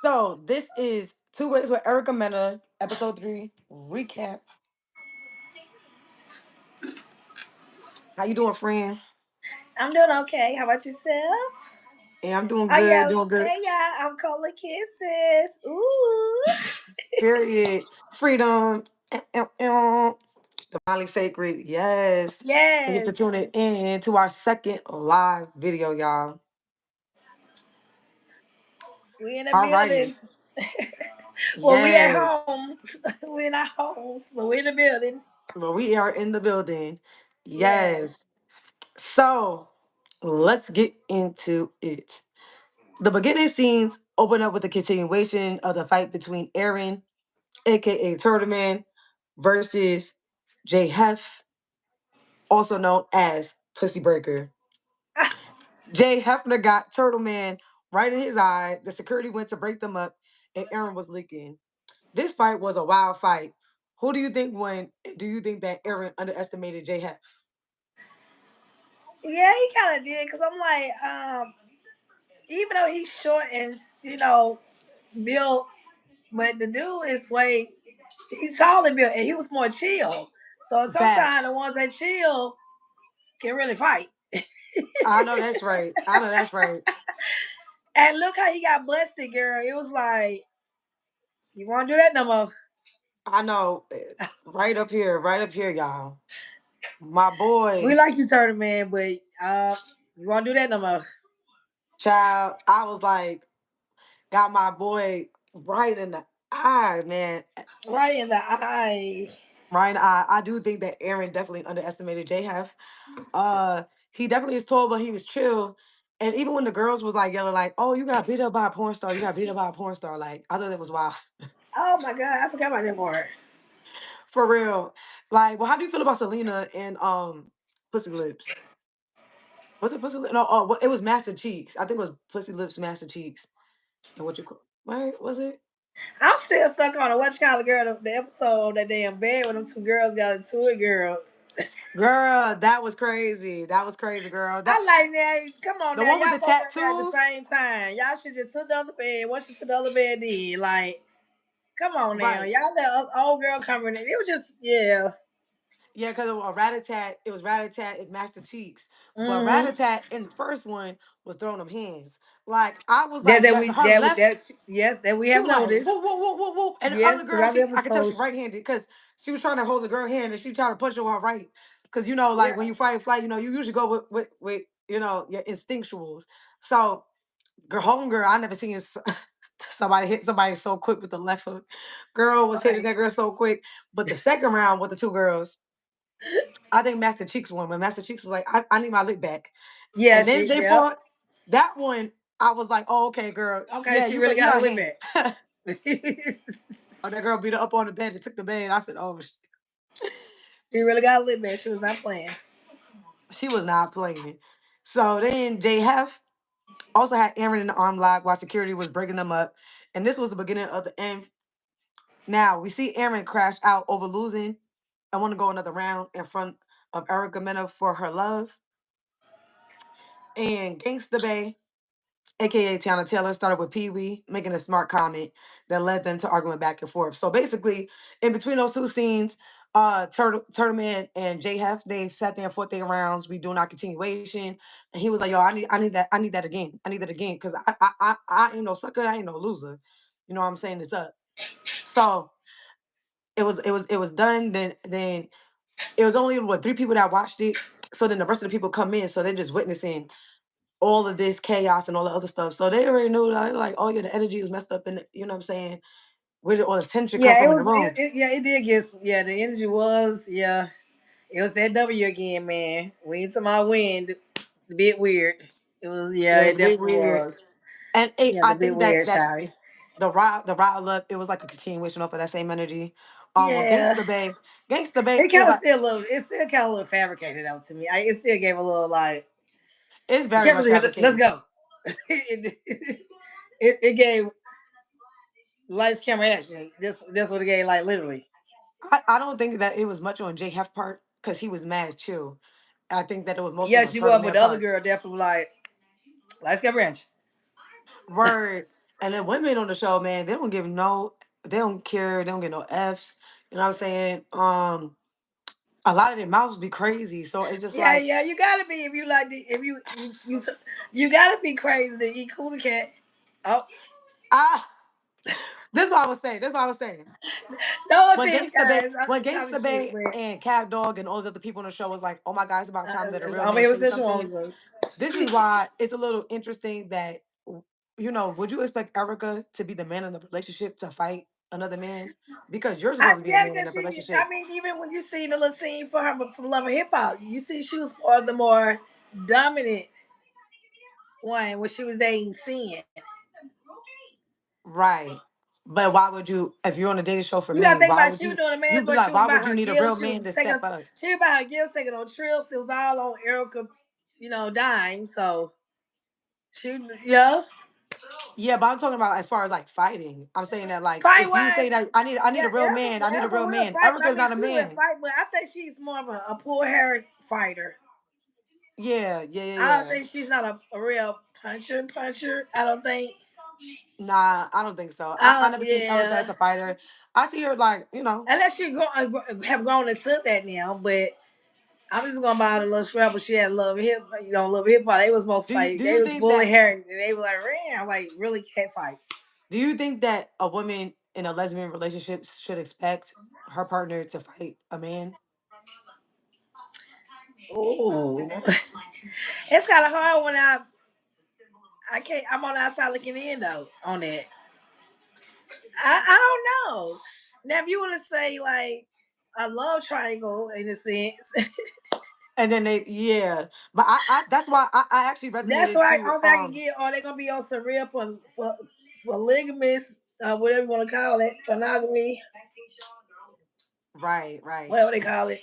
So this is Two Ways with Erica Mena, episode 3 recap. How you doing, friend? I'm doing okay. How about yourself? Yeah, I'm doing Oh good, yeah, doing good. hey yeah, I'm Cola Kisses. Ooh, Period. Freedom. Divinely sacred. Yes. Thank you for yes, tuning in to our second live video, y'all. we in the All righty. building. Well, we at Yes. homes. We in our homes, but we in the building. Well, we are in the building. Yes. Yes. So let's get into it. The beginning scenes open up with a continuation of the fight between Aaron, aka Turtle Man, versus Jay Hef, also known as Pussy Breaker. Jay Hefner got Turtle Man right in his eye. The security went to break them up, and Aaron was leaking. This fight was a wild fight. Who do you think won? Do you think that Aaron underestimated Jay Hef? Yeah, he kind of did because I'm like, even though he's short and built, but the dude is way he's tall and built, and he was more chill. So sometimes the Facts. ones that chill can really fight. I know that's right. I know that's right. And look how he got busted, girl. It was like, you want to do that no more? I know. Right up here, y'all. My We boy, like you, Turtle Man, but you want to do that no more? child. I was like, got my boy right in the eye, man. Right in the eye. Right in the eye. I do think that Aaron definitely underestimated J Hef. Uh, he definitely is tall, but he was chill. And even when the girls was like yelling, like, "Oh, you got beat up by a porn star! You got beat up by a porn star!" Like, I thought that was wild. Oh my god, I forgot about that part. For real. Like, well, how do you feel about Selena and Pussy Lips? Was it Pussy Lips? No, it was Master Cheeks. I think it was Pussy Lips, Master Cheeks, and what you call right? Was it? I'm still stuck on the what you call it, girl. The episode of that damn bed when them two girls got into it, girl. Girl, that was crazy. That was crazy, girl. I That like now. Come on the now, one with the y'all both in there at the tattoos, same time. Y'all should just took the other bed. What you to the other bed did? Like, come on now, right? y'all let old girl coming in. It was just yeah. Yeah, because it was Rat-a-tat. It was Rat-a-tat and Master Cheeks, but Mm-hmm. Rat-a-tat in the first one was throwing them hands. Like I was That like, that that we her that left. that yes that we She have was like, noticed. whoop, whoop, whoop, whoop, whoop. And the Yes, other girl, throughout the I could tell she episodes. right-handed because she was trying to hold the girl hand and she tried to punch her with her right. Because like Yeah. when you fight or flight, you usually go with your instinctuals. So girl, homegirl, I never seen somebody hit somebody so quick with the left hook. Girl was hitting Right. that girl so quick. But the second round with the two girls, I think Master Cheeks won. But Master Cheeks was like, I need my lick back. Yeah, And then she they yep. fought. That one, I was like, oh, okay, girl. Okay, Yeah, she really you got her got lip hands. back. Oh, that girl beat her up on the bed and took the bed. I said, oh, She really got her lip back. She was not playing. she was not playing. So then Jay Hef also had Aaron in the arm lock while security was breaking them up. And this was the beginning of the end. Now we see Aaron crash out over losing. I want to go another round in front of Erica Mena for her love. And Gangsta Bay, aka Tiana Taylor, started with Pee Wee making a smart comment that led them to arguing back and forth. So basically, in between those two scenes, Turtle Man and J Hef, they sat there and fought their rounds. We doing our continuation, and he was like, "Yo, I need that again. I need that again because I ain't no sucker. I ain't no loser. You know what I'm saying? It's up." So it was done. Then it was only what three people that watched it. So then the rest of the people come in, so they're just witnessing all of this chaos and all the other stuff. So they already knew like, oh yeah, the energy was messed up and you know what I'm saying? Where did all the tension come Yeah, it from in the was. room? Yeah, it did get. Yeah, the energy was. Yeah, it was that W again, man. We ain't talking about wind. A bit weird. It was. It Yeah, was it big definitely weird. was. And Yeah, I the bit think weird, that Shawty. the rile up, it was like a continuation off of that same energy. Well Yeah, Gangsta Bay it is kind of like still look. It still kind of look fabricated out to me. It still gave a little like it's the very much cameras here. Let's fabricated. go. It gave lights, camera, action. This what it gave like literally. I don't think that it was much on J Hef part because he was mad chill. I think that it was mostly Yeah, on she Turtle was, but Man the other part. girl definitely like lights, camera, action. Word. And then women on the show, man, they don't care, they don't get no F's. You know what I'm saying? A lot of their mouths be crazy. So it's just Yeah, like, yeah, you gotta be if you like the if you gotta be crazy to eat cooler cat. Oh, ah, this is what I was saying. This is what I was saying. no When offense, Gangsta Bay, guys. I'm when just talking Gangsta shit, Bay but and Cat Dog and all the other people on the show was like, oh my God, it's about time that a real I'm man here with say situation. something. So. This is why it's a little interesting that, would you expect Erica to be the man in the relationship to fight another man? Because you're supposed to be the Yeah, man in because the she. I relationship. mean, even when you see the little scene for her from Love and Hip Hop, you see she was more the more dominant one when she was dating Sin. Right. But why would you, if you're on a dating show for You gotta men, think why about it, would she was you, doing a man, you'd be but she like, was why would about you her need a gifts. real man to step up? She was about her gifts, taking on trips. It was all on Erica, dime. So she, yeah, Yeah, but I'm talking about as far as like fighting. I'm saying that like fight if you say wise, that I need yeah, a real man, I need a Erica real will man. fight. I Erica's mean, not a she will man. fight, but I think she's more of a pull hair fighter. Yeah, yeah, yeah, I don't yeah. think she's not a real puncher. I don't think. Nah, I don't think so. I I don't, never seen Erica as yeah. a fighter. I see her like, Unless you have grown into that now, but I'm just going by the little scrabble she had love hip hop. They was most like do they you was think bully that hair and they were like ran like really cat fights. do you think that a woman in a lesbian relationship should expect her partner to fight a man? Ooh, it's kind of hard when I can't. I'm on the outside looking in though on that. I don't know. Now if you want to say like a love triangle in a sense, And then but I that's why I actually that's resonated why to all I can get. Or they gonna be on some real polygamous, whatever you want to call it, monogamy, right, right. whatever they call it.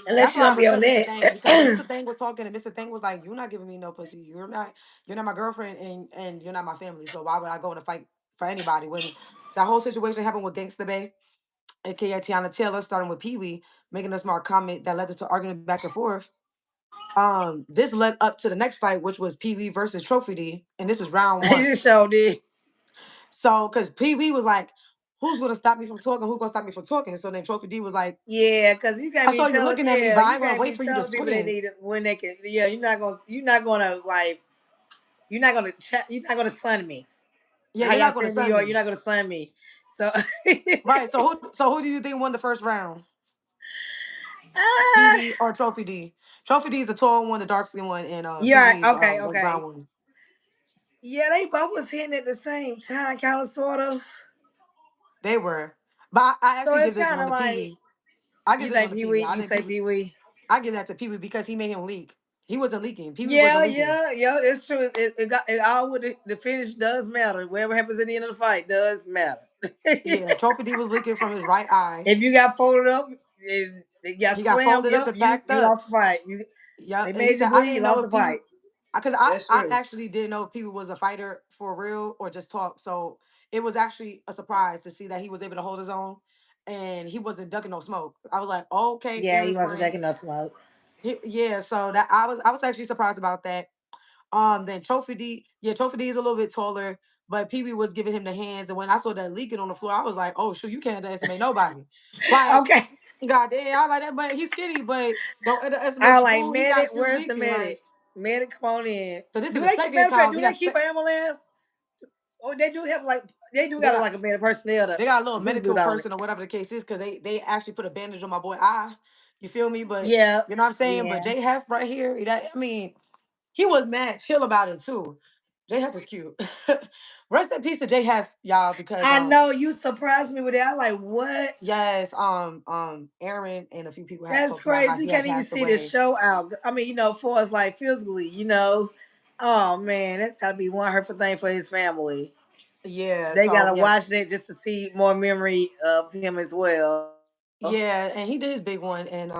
Unless That's you why I want to be on respect Mr. Thing because that. Mr. Thing was talking and Mr. Thing was like, "You're not giving me no pussy. You're not my girlfriend and you're not my family. So why would I go in a fight for anybody?" When that whole situation happened with Gangsta Bay, aka Tiana Taylor, starting with Pee Wee, making a smart comment that led to arguing back and forth. This led up to the next fight, which was Pee Wee versus Trophy D, and this was round He one. just showed it. So, because Pee Wee was like, "Who's gonna stop me from talking? Who's gonna stop me from talking?" So then Trophy D was like, Yeah, because you can't "I be saw you telling. looking at me, Yeah, but I you ain't gonna can't wait be for you to telling people they swing." need it when they can. Yeah, you're not gonna. You're not gonna like. You're not gonna sun me. Yeah, How you're y'all not say gonna in New send York, you're me. not gonna sun me. So, Right. So who do you think won the first round? Pee uh, Wee or Trophy D? Trophy D is the tall one, the dark skin one, and Pee yeah, Wee's okay, the brown okay. one. Yeah, they both was hitting at the same time, kind of, sort of. They were. But I So actually give it's this kind one of to Pee like Wee. I give you this one think to Pee Pee Wee. Wee. I You think say Pee Wee. Pee Wee. I give that to Pee Wee because he made him leak. He wasn't leaking. Pee Wee wasn't Yeah, leaking. yeah, yeah. It's true. It got it all with the finish does matter. Whatever happens at the end of the fight does matter. Yeah, Trophy D was leaking from his right eye. If you got folded up, if you got He got slammed, folded up yep, and you backed you up. lost the fight. Yeah, They and he made you said, "I bleed, you didn't know lost if the Pee Wee," fight. because That's I true. actually didn't know if Pee Wee was a fighter for real or just talk. So it was actually a surprise to see that he was able to hold his own, and he wasn't ducking no smoke. I was like, "Okay, Yeah, he Aries wasn't friend." taking no smoke. Yeah, so that I was actually surprised about that. Then Trophy D, yeah, Trophy D is a little bit taller, but Pee Wee was giving him the hands, and when I saw that leaking on the floor, I was like, "Oh shoot, you can't underestimate nobody." Like, Okay. goddamn, I like that, but he's skinny, but don't underestimate I the was like, fool. He medic, got you where's the leaking, medic? like. Medic, come on in. So this is Do the they keep second matter of fact, time do he they got keep se- an ambulance? Or they do have like they do they got got like a medic personnel to they got a little zoom zoom medical on it. person or whatever the case is, because they actually put a bandage on my boy eye. You feel me? But Yeah. you know what I'm saying. But Yeah. J Hef right here, I mean, he was mad chill about it too. J Hef is cute. Rest in peace to J Hef, y'all, because I know you surprised me with that. I like what? yes, Aaron and a few people had That's talked about how crazy. You he had can't even passed see the away. show out. I mean, for us like physically, Oh man, that's gotta be one hurtful thing for his family. Yeah, They so gotta yeah, watch that just to see more memory of him as well. yeah, and he did his big one. And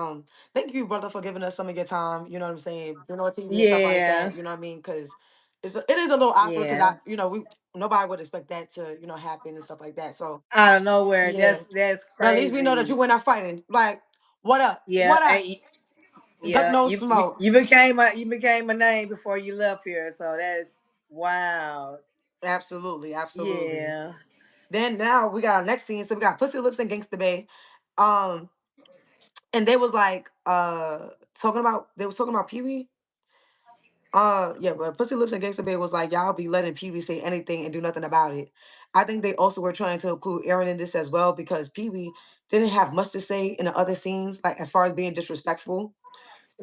thank you, brother, for giving us some of your time. You know what I'm saying? You know, TV and stuff like Yeah. that. You know what I mean? Because it is a little awkward because Yeah. we nobody would expect that to happen and stuff like that. So Out of nowhere. yeah, That's but at least we know that you crazy. went out fighting. Like, what up? Yeah, What up? Duck yeah. no smoke. You became a name before you left here. So that's Wow. Absolutely, absolutely. Yeah. Then now we got our next scene. So we got Pussy Lips and Gangsta Bay. Um, and they was like talking about they was talking about Pee Wee. Yeah, but Pussy Lips and Gangsta Bay was like, y'all be letting Pee Wee say anything and do nothing about it. I think they also were trying to include Aaron in this as well because Pee Wee didn't have much to say in the other scenes, like as far as being disrespectful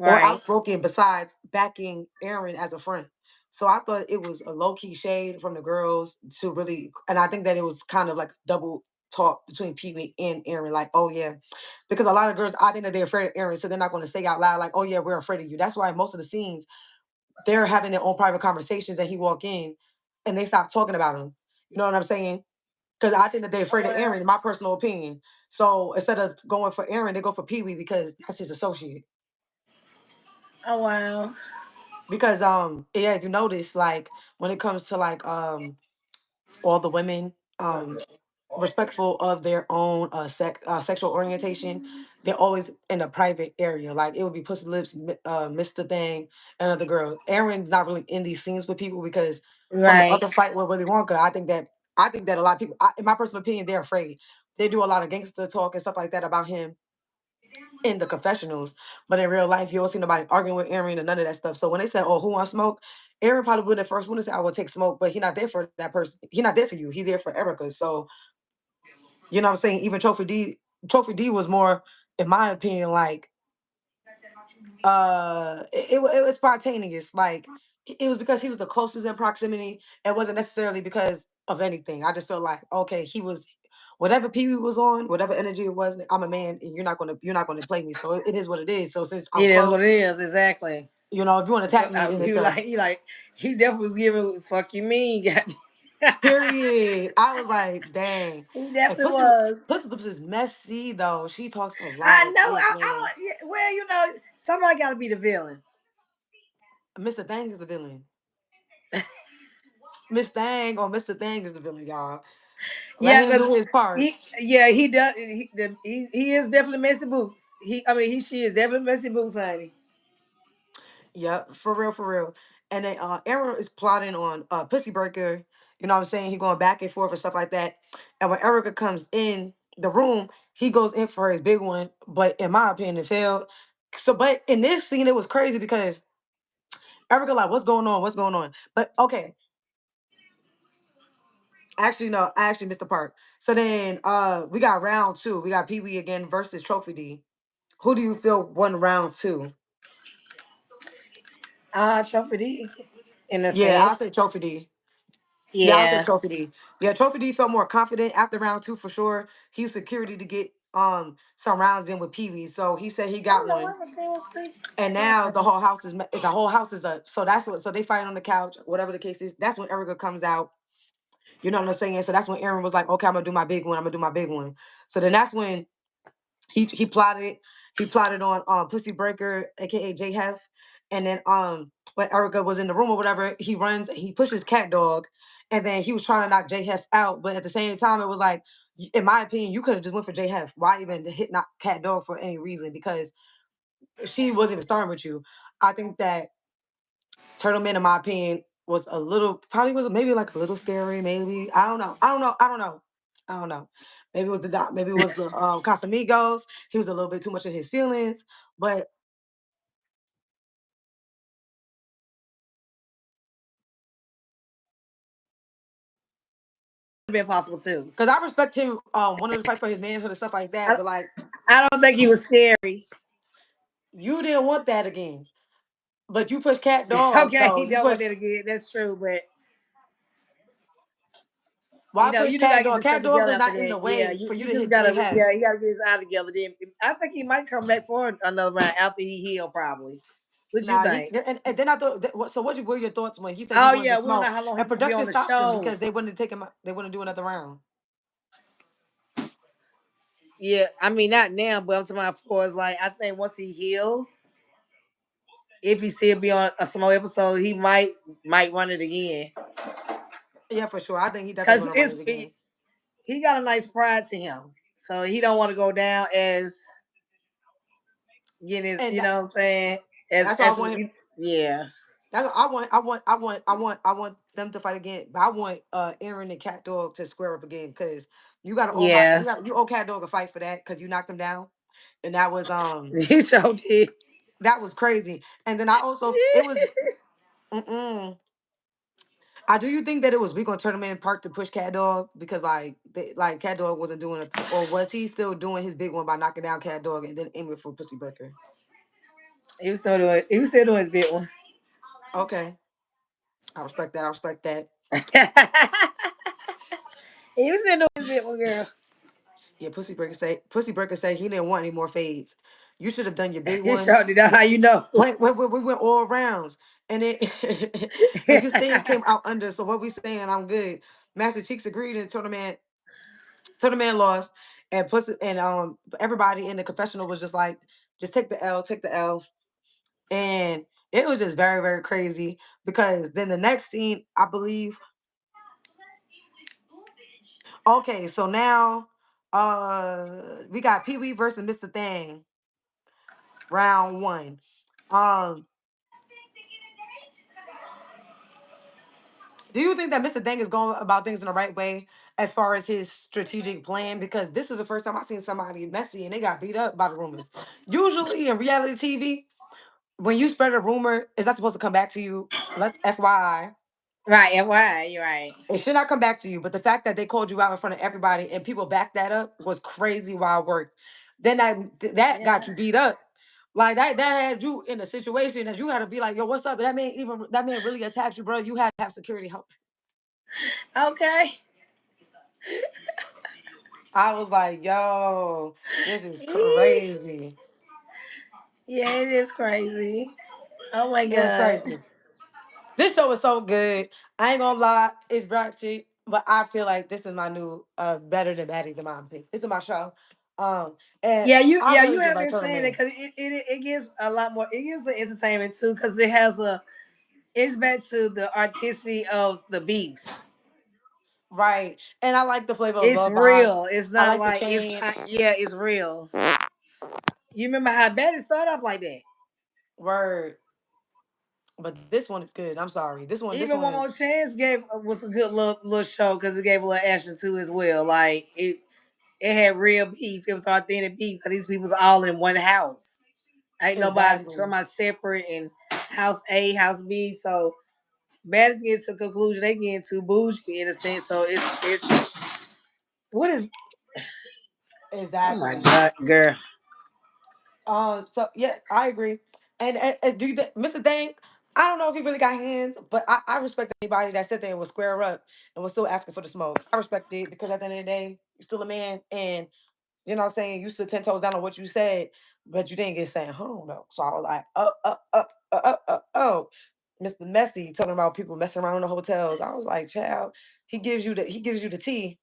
or Right. outspoken besides backing Aaron as a friend. So I thought it was a low key shade from the girls to really, and I think that it was kind of like double talk between Pee Wee and Aaron, like, oh yeah, because a lot of girls, I think that they're afraid of Aaron, so they're not going to say out loud like, oh yeah, we're afraid of you. That's why most of the scenes they're having their own private conversations, and he walk in, and they stop talking about him. You know what I'm saying? Because I think that they're Oh afraid of wow. Aaron, in my personal opinion. So instead of going for Aaron, they go for Pee Wee because that's his associate. Oh wow. Because yeah, if you notice, like when it comes to like all the women respectful of their own sexual orientation, they're always in a private area. Like it would be Pussy Lips, Mr. Thing, and other girl. Aaron's not really in these scenes with people because from the Right. other fight with Willy Wonka, I think that a lot of people, in my personal opinion, they're afraid. They do a lot of gangster talk and stuff like that about him in the confessionals, but in real life, you don't see nobody arguing with Aaron and none of that stuff. So when they said, "Oh, who wants smoke?" Aaron probably would the first one to say, "I will take smoke," but he's not there for that person. He's not there for you. He's there for Erica. So you know what I'm saying? Even Trophy D was more, in my opinion, like it was spontaneous. Like it was because he was the closest in proximity. It wasn't necessarily because of anything. I just felt like, okay, he was whatever Pee Wee was on, whatever energy it was, I'm a man and you're not gonna play me. So it is what it is. So since I'm It is what close, it is. Exactly. if you want to attack me, then He it's was a he definitely was giving fuck you mean. period. I was like, dang. He And definitely Pussy was. Pussy Lips is messy though. She talks a lot I of know. ish, I man. don't. Yeah, well, somebody got to be the villain. Mr. Thang is the villain. Miss Thang or Mr. Thang is the villain, y'all. Let Yeah, him because do his part. he does. He is definitely messy boots. She is definitely messy boots, honey. Yep, for real, for real. And then Aaron is plotting on Pussy Breaker. You know what I'm saying? He going back and forth and stuff like that. And when Erica comes in the room, he goes in for his big one. But in my opinion, it failed. So, but in this scene, it was crazy because Erica like, what's going on? What's going on? But okay, actually no, I actually missed the part. So then we got round two. We got Pee Wee again versus Trophy D. Who do you feel won round two? Trophy D, in a Yeah, I'll sense. say Trophy D. Yeah, I'll say Yeah. Trophy D. Yeah, Trophy D felt more confident after round two for sure. He used security to get some rounds in with Pee Wee. So he said he I got don't know why one. my girl sleep. And now the whole house is up. So that's what so they fight on the couch, whatever the case is. That's when Erica comes out. You know what I'm saying? So that's when Aaron was like, okay, I'm gonna do my big one. I'm gonna do my big one. So then that's when he plotted on Pussy Breaker, aka J Hef, and then when Erica was in the room or whatever, he pushes Cat Dog, and then he was trying to knock J Hef out, but at the same time, it was like, in my opinion, you could have just went for J Hef. Why even hit not Cat Dog for any reason? Because she wasn't even starting with you. I think that Turtle Man, in my opinion, was a little probably was maybe like a little scary. Maybe I don't know. I don't know. I don't know. I don't know. Maybe it was maybe it was the Casamigos. He was a little bit too much in his feelings, but Been possible too. because I respect him, wanting to fight for his manhood and stuff like that. I, But like, I don't think he was scary. you didn't want that again. But you push Cat Dog Okay, though. he You dealt with push it again. That's true, but why push you do Cat gotta get Dog? yourself Cat Dog together was after not in that. the Yeah, way for you you to just hit J gotta. Hef. Yeah, he gotta get his eye together. Then I think he might come back for another round after he healed, probably. What you Nah, he think? and then I thought. So what were your thoughts when he said he Oh wanted to yeah, we don't know smoke? how long And he's gonna be production on the stopped him show. because they wouldn't take him. They wouldn't do another round. Yeah, I mean not now, but I'm talking about of course. Like I think once he healed, if he still be on a small episode, he might run it again. Yeah, for sure. I think he definitely Cause gonna run it again. he got a nice pride to him, so he don't want to go down as getting his. And You know what I'm saying? As that's why I want him. yeah. That's what I want. I want them to fight again. But I want Aaron and Cat Dog to square up again because Yeah, you owe Cat Dog a fight for that because you knocked him down, and you sure did. that was crazy. And then I also it was mm-mm. I do you think that it was weak on Tournament Park to push Cat Dog because like Cat Dog wasn't doing it, or was he still doing his big one by knocking down Cat Dog and then aiming for Pussy Breaker? He was still doing his big one. Okay, I respect that. I respect that. He was still doing his big one, girl. Yeah, Pussy Breaker say he didn't want any more fades. You should have done your big He one. sure did. That's how you know. We went all rounds, and it and you saying came out under. So what we saying? I'm good. Master Cheeks agreed, and told the man lost, and Pussy and everybody in the confessional was just like, just take the L, and it was just very very crazy because then the next scene, I believe. Okay, so now we got Pee Wee versus Mr. Thing, round one. Um, do you think that Mr. Thing is going about things in the right way as far as his strategic plan? Because this was the first time I seen somebody messy and they got beat up by the rumors. Usually in reality TV, when you spread a rumor, is that supposed to come back to you? Let's FYI. Right, FYI, you're right. It should not come back to you. But the fact that they called you out in front of everybody and people backed that up was crazy wild work. Then that got Yeah. you beat up. Like that had you in a situation that you had to be like, yo, what's up? And that man really attacked you, bro. You had to have security help. Okay. I was like, yo, this is crazy. Yeah, it is crazy. Oh my It was god. crazy. This show is so good. I ain't gonna lie, it's ratchet, but I feel like this is my new better than baddies in my opinion. This is my show. And I Yeah, you really do have like been Turtle saying it Man. because it gives a lot more. It gives the entertainment too because it has a. It's back to the artistry of the beefs. Right. And I like the flavor of It's love vibes. real. It's I not like the like it's. chain. Yeah, it's real. You remember how bad it started off like that? Word. But this one is good. I'm sorry. This Even one one is more chance gave was a good little show because it gave a little action too as well. Like it had real beef. It was authentic beef because these people's all in one house. Ain't nobody talking exactly. about separate and house A, house B. So bad get to the conclusion they get too bougie in a sense. So it's what is oh my Exactly. god, girl. So yeah, I agree. And do you Mr. Thing? I don't know if he really got hands, but I respect anybody that sat there and was square up and was still asking for the smoke. I respect it because at the end of the day, you're still a man, and you know what I'm saying, you stood 10 toes down on what you said, but you didn't get sent home though. So I was like, oh. Mr. Messy talking about people messing around in the hotels. I was like, child, he gives you the tea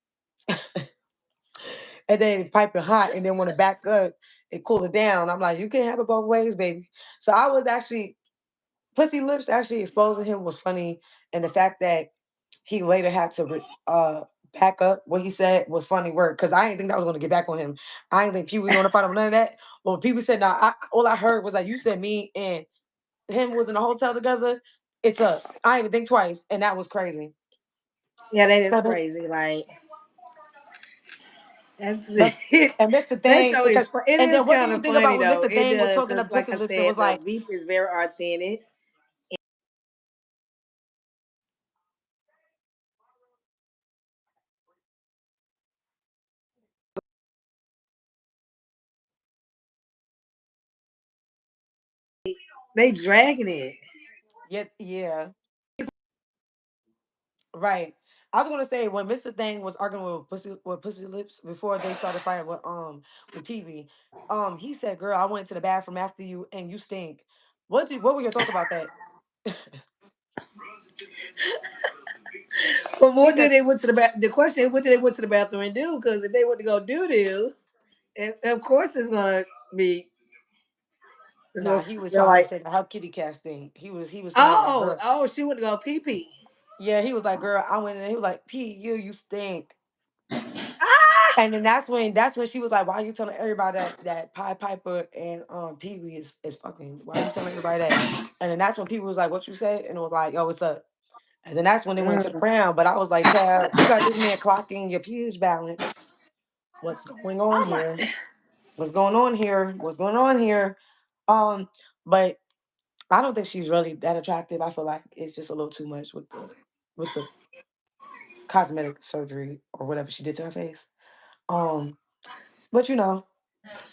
and then piping hot and then want to back up and cool it down. I'm like, you can't have it both ways, baby. So I was actually Pussy Lips actually exposing him was funny, and the fact that he later had to back up what he said was funny work because I didn't think that was going to get back on him. I didn't think Pee Wee going to fight him none of that. But when Pee Wee said, "Nah," all I heard was like, "You said me and him was in a hotel together. It's us." I didn't even think twice, and that was crazy. Yeah, that is So then, crazy. Like that's but it. and Mr. That Thing show because is it and is then what do kind you of think about funny when though. Mr. It Thing was does talking to because, like Pussy I Lips and said, was the like, beef is very authentic. They dragging it. "Yeah, yeah." Right. I was gonna say when Mr. Thing was arguing with Pussy Lips before they started fighting with Pee Wee, he said, "Girl, I went to the bathroom after you and you stink." What were your thoughts about that? But He what did said, they went to the bath? The question is, what did they went to the bathroom and do? Because if they went to go do, of course it's gonna be. It's gonna "Nah." He was smell trying to like say that her kitty cat stink. He was saying like, oh "Girl, oh she went to go pee pee. yeah." He was like, "Girl, I went in." And he was like, "Pee, you stink." And then that's when she was like, "Why are you telling everybody that Pied Piper and Pee Wee is fucking? Why are you telling everybody that?" And then that's when people was like, "What you said?" And it was like, "Yo, what's up?" And then that's when they went to the Mm. crown. But I was like, "Child, you got this man clocking your pH balance. What's going on Oh my. here? What's going on here? What's going on here?" Um, but I don't think she's really that attractive. I feel like it's just a little too much with the cosmetic surgery or whatever she did to her face. Um, but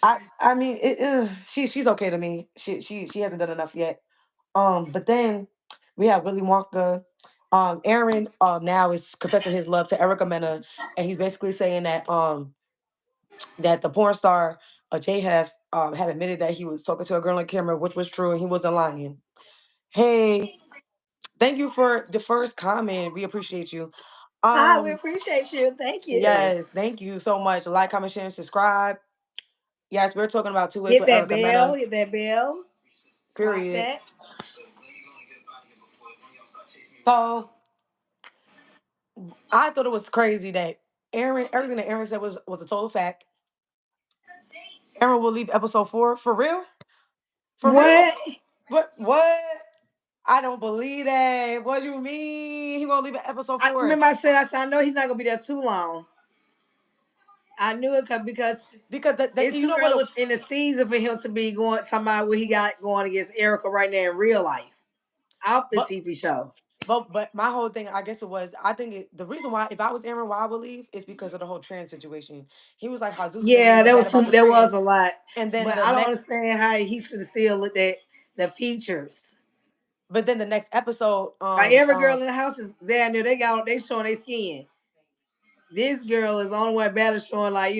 I mean, she's okay to me. She hasn't done enough yet. But then we have Willy Wonka. Aaron now is confessing his love to Erica Mena, and he's basically saying that the porn star Jay had admitted that he was talking to a girl on camera, which was true, and he wasn't lying. Hey, thank you for the first comment. We appreciate you. Hi, we Um, appreciate you. Thank you. yes, thank you so much. Like, comment, share, and subscribe. Yes, we're talking about two ways Hit with that Erica bell. Mena. Hit that bell. Clock Period. that. So I thought it was crazy that everything that Aaron said was a total fact. Aaron will leave episode 4 for real, for real. What? What? What? I don't believe that. What do you mean? He gonna leave at episode I 4? remember I said I know he's not gonna be there too long. I knew it because Because it's you too know what? early in the season for him to be going talking about what he got going against Erica right now in real life, off the But TV show. but my whole thing, I guess it was, I think the reason why, if I was Aaron, why I would leave is because of the whole trans situation. He was like, Jesus made me Yeah, look there bad was about the there was trans, a lot, and then but the I don't next, understand how he should have still looked at the features. but then the next episode, Like every girl in the house is down there. They showing their skin. This girl is the only one better showing like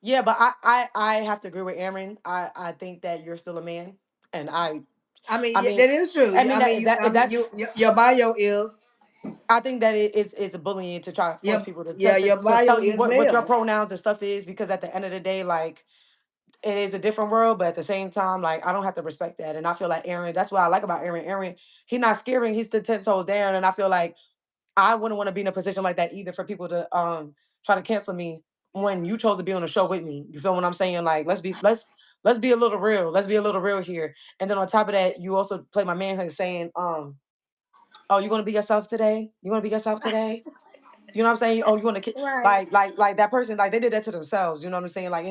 yeah, but I have to agree with Aaron. I think that you're still a man, and I mean, I yeah, mean, that is true. I mean I mean, if that's, your bio is I think that it is a bullying to try to force people to your bio tell you is what your male. pronouns and stuff is, because at the end of the day, like, it is a different world, but at the same time, like, I don't have to respect that. And I feel like Aaron, that's what I like about Aaron. Aaron, he's not scaring, he's the 10 toes down. And I feel like I wouldn't want to be in a position like that either, for people to try to cancel me when you chose to be on the show with me. You feel what I'm saying? Like, let's be a little real. Let's be a little real here. And then on top of that, you also play my manhood saying, oh, you gonna be yourself today? You gonna be yourself today? You know what I'm saying? Oh, you want to Right, like that person, like, they did that to themselves. You know what I'm saying? Like,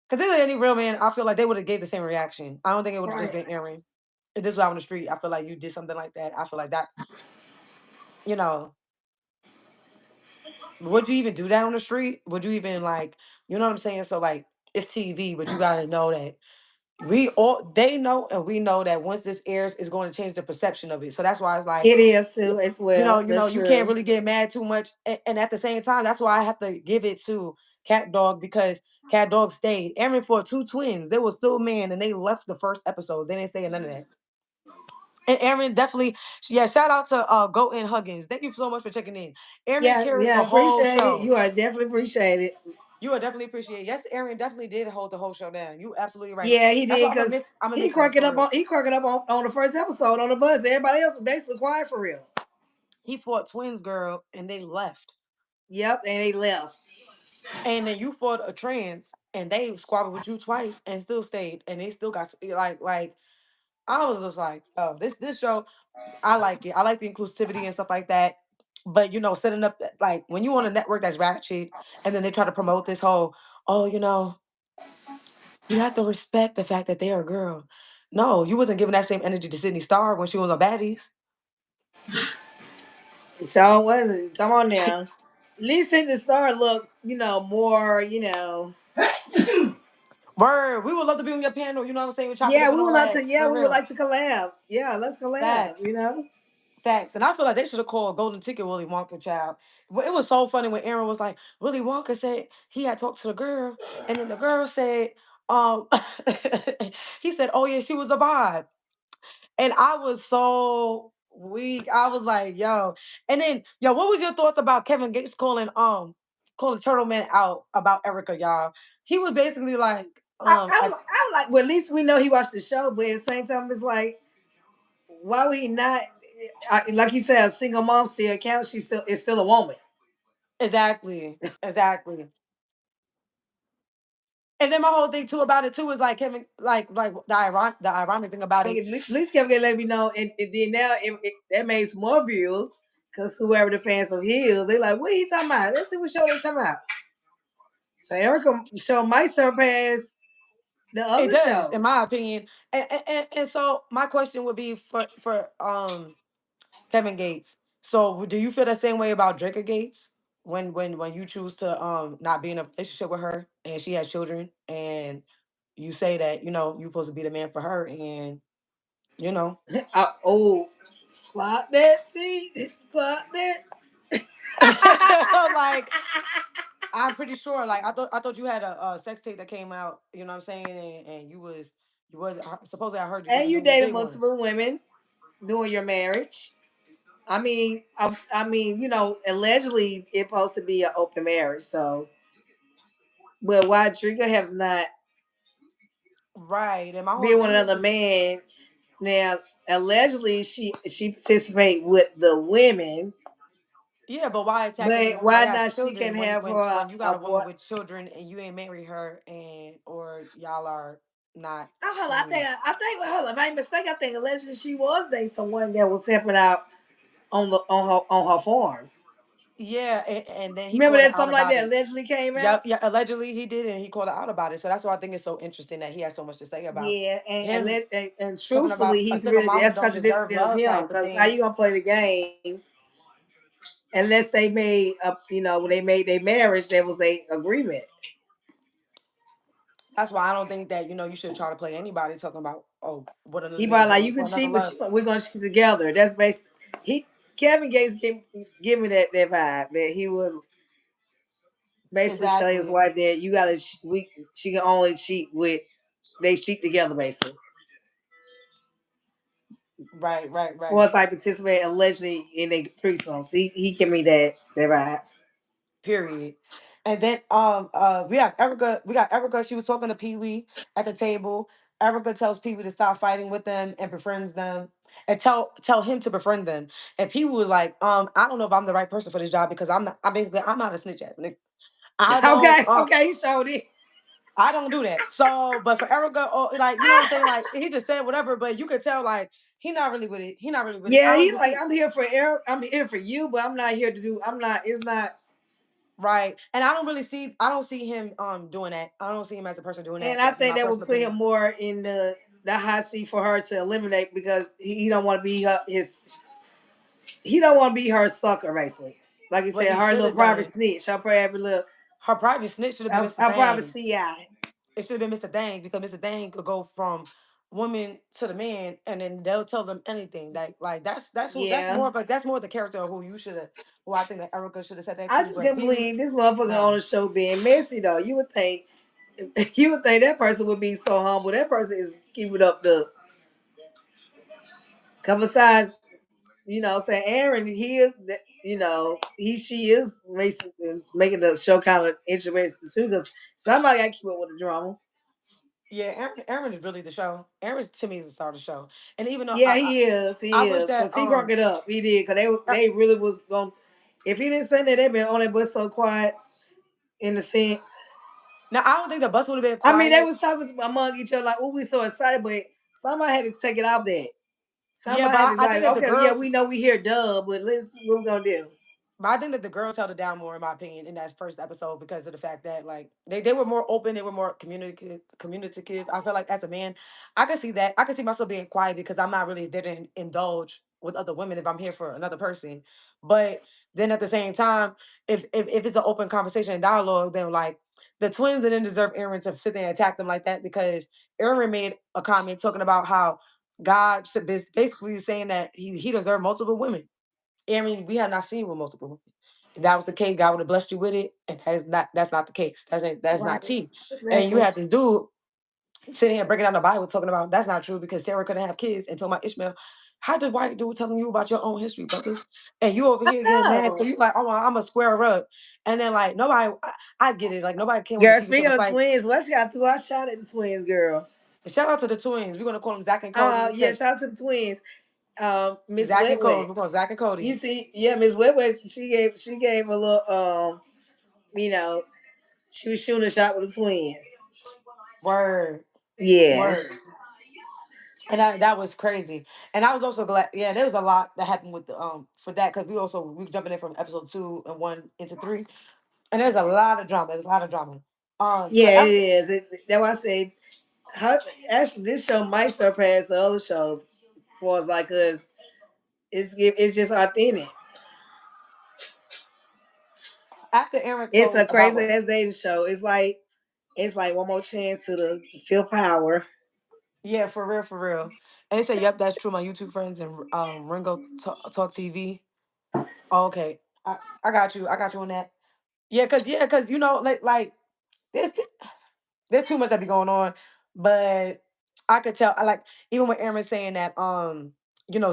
because there's any real man, I feel like they would have gave the same reaction. I don't think it would have just right. been Aaron. If this was out on the street, I feel like you did something like that. I feel like that, you know, would you even do that on the street? Would you even, like, you know what I'm saying? So, like, it's TV, but you gotta know that they know, and we know that once this airs, it's going to change the perception of it. So that's why it's like, It is too as well. That's you can't true. really get mad too much. And at the same time, that's why I have to give it to Cat Dog, because Cat Dog stayed. Aaron for two twins. They were still man, and they left the first episode. They didn't say none of that. And Aaron definitely, yeah, shout out to Goat and Huggins. Thank you so much for checking in. Aaron Yeah, carried yeah. the whole Appreciate it. show. You are definitely appreciated. You are definitely appreciated. Yes, Aaron definitely did hold the whole show down. You absolutely right. Yeah, he That's did why because I'm gonna miss him for real. He cracking up on the first episode on the bus. Everybody else was basically quiet for real. He fought twins, girl, and they left. Yep, and they left. And then you fought a trans, and they squabbled with you twice and still stayed, and they still got like I was just like, oh, this show, I like it. I like the inclusivity and stuff like that. But setting up like, when you on a network that's ratchet, and then they try to promote this whole, oh, you have to respect the fact that they are a girl. No, you wasn't giving that same energy to Sydney Star when she was on Baddies. It sure wasn't. Come on now. At least in the start look, more, Word, we would love to be on your panel. You know what I'm saying? We chop it Yeah, up we and would all like that. to. Yeah, For we would real. like to collab. Yeah, let's collab. Facts. Facts. And I feel like they should have called Golden Ticket Willy Wonka, child. But it was so funny when Aaron was like, Willy Wonka said he had talked to the girl, and then the girl said, um, he said, oh yeah, she was a vibe. And I was so weak. I was like, yo. And then, yo, what was your thoughts about Kevin Gates calling Turtle Man out about Erica, y'all? He was basically like, I'm like, well, at least we know he watched the show, but at the same time, it's like, why would he not? Like he said, a single mom still counts. She still is still a woman. Exactly. Exactly. And then my whole thing too about it too is like Kevin, like the ironic thing about it. At least Kevin Gates let me know, and then now that made some more views because whoever the fans of his, they like, what are you talking about? Let's see what show they talking about. So Erica show might surpass the It other does, in my shows. opinion. And so my question would be for Kevin Gates. So do you feel the same way about Draker Gates when you choose to not be in a relationship with her and she has children and you say that you're supposed to be the man for her and you know Oh, clock that, see, clock that. like I'm pretty sure like I thought you had a sex tape that came out, you know what I'm saying, and you was supposedly I heard you And wasn't you doing the dated big one. multiple women during your marriage. I mean, allegedly it's supposed to be an open marriage. So, but why Trigger has not Right. And my whole been with thing another is man now? Allegedly, she participate with the women, yeah, but why attacking the but woman why that has not? She can children when have when her when you got a a boy. woman with children and you ain't marry her and or y'all are not Oh, hold on. truly. Hold on. If I ain't mistaken, I think allegedly she was dating someone that was helping out on her farm. Yeah, and then he Remember called her that out something like about that it. allegedly came Yep, out. yeah, allegedly he did, and he called her out about it. So that's why I think it's so interesting that he has so much to say about Yeah, him and talking about truthfully, a he's single really mama that's don't deserve contradictory of love him type of because how thing. you gonna play the game unless they made up, when they made their marriage, that was their agreement. That's why I don't think that you should try to play anybody talking about what another He nigga probably like doing you can for another cheat, but love. we're gonna cheat together. That's based. He Kevin Gates give me that vibe that he was basically telling his Exactly. wife that you gotta she can only cheat with they cheat together basically. Right, right, Or right. it's like participate allegedly in a threesome. See, he give me that vibe. Period. And then we got Erica, she was talking to Pee Wee at the table. Erica tells Pee Wee to stop fighting with them and befriends them and tell him to befriend them. And Pee Wee was like, I don't know if I'm the right person for this job because I'm not a snitch ass nigga. I don't Okay, okay, he showed it. I don't do that. So but for Erica, like you know what I'm saying? Like he just said whatever, but you could tell like he not really with it. He not really with it. Yeah, I don't he even like see I'm here for Eric. I'm here for you, but I'm not here to do. I'm not. It's not. right. And I don't see him doing that. I don't see him as a person doing And that. I That's think my that would personal put him opinion. more in the hot seat for her to eliminate because he don't want to be his. He don't want to be her sucker, basically. Like you What said, he her should little have done private it. snitch, her private little, Her private snitch should have been Mr. her private Thing. CI. It should have been Mr. Thing because Mr. Thing could go from woman to the man and then they'll tell them anything. Like that's Yeah, that's more the character of who I think that Erica should have said that I to. just But can't Pee Wee, believe this motherfucker on no. the show being messy though. You would think, that person would be so humble. That person is keeping up the cover size. Saying Aaron, he is, she is making the show kind of interesting too, because somebody got to keep up with the drama. Yeah, Aaron is really the show. Aaron to me is the star of the show. And even though Yeah, he is, I wish that because he broke it up. He did, because they really was going. If he didn't say that, they'd been on that bus so quiet in a sense. now I don't think the bus would have been I mean, they quiet. was talking among each other like, "Oh, we so excited," but somebody had to take it out there. Yeah, Somebody but had to I think like, that the okay, yeah, girls we know we hear dub, but let's what we gonna do? But I think that the girls held it down more, in my opinion, in that first episode because of the fact that like they were more open, they were more communicative. I feel like as a man, I can see that. I can see myself being quiet because I'm not really there to indulge with other women if I'm here for another person. But then at the same time, if it's an open conversation and dialogue, then like the twins didn't deserve Aaron to sit there and attack them like that because Aaron made a comment talking about how God basically saying that he deserved multiple women. Aaron, we have not seen with multiple women. If that was the case, God would have blessed you with it, and that's not the case. That's Right, not T. And you exactly. had this dude sitting here breaking down the Bible, talking about that's not true because Sarah couldn't have kids, and told my Ishmael. How did white dude telling you about your own history, brother? And you over here getting mad, so No, you like, oh, I'm gonna square her up, and then like nobody, I get it, like nobody came on the girl. TV show Speaking to of fight. twins, what you got to? I shot at the twins, girl. Shout out to the twins. We're gonna call them Zach and Cody Yeah, because shout out to the twins. Miss Zach Wet and Cody. Wet. We call Zach and You Cody. see, yeah, Miss Wet Wet. She gave a little you know, she was shooting a shot with the twins. Word. Yeah. Word. And that was crazy. And I was also glad. Yeah, there was a lot that happened with the for that because we jumping in from episode 2 and 1 into 3, and there's a lot of drama. There's a lot of drama. So Yeah, it is. That's why I say, how, actually, this show might surpass the other shows for us, like, cause it's just authentic. after Aaron It's a told about crazy what, ass dating show. It's like one more chance to the feel power. yeah, for real, for real. And they said, "Yep, that's true." My YouTube friends and Ringo Talk TV. Oh, okay, I got you. I got you on that. Yeah, cause like this. There's too much that be going on, but I could tell. I like even when Aaron saying that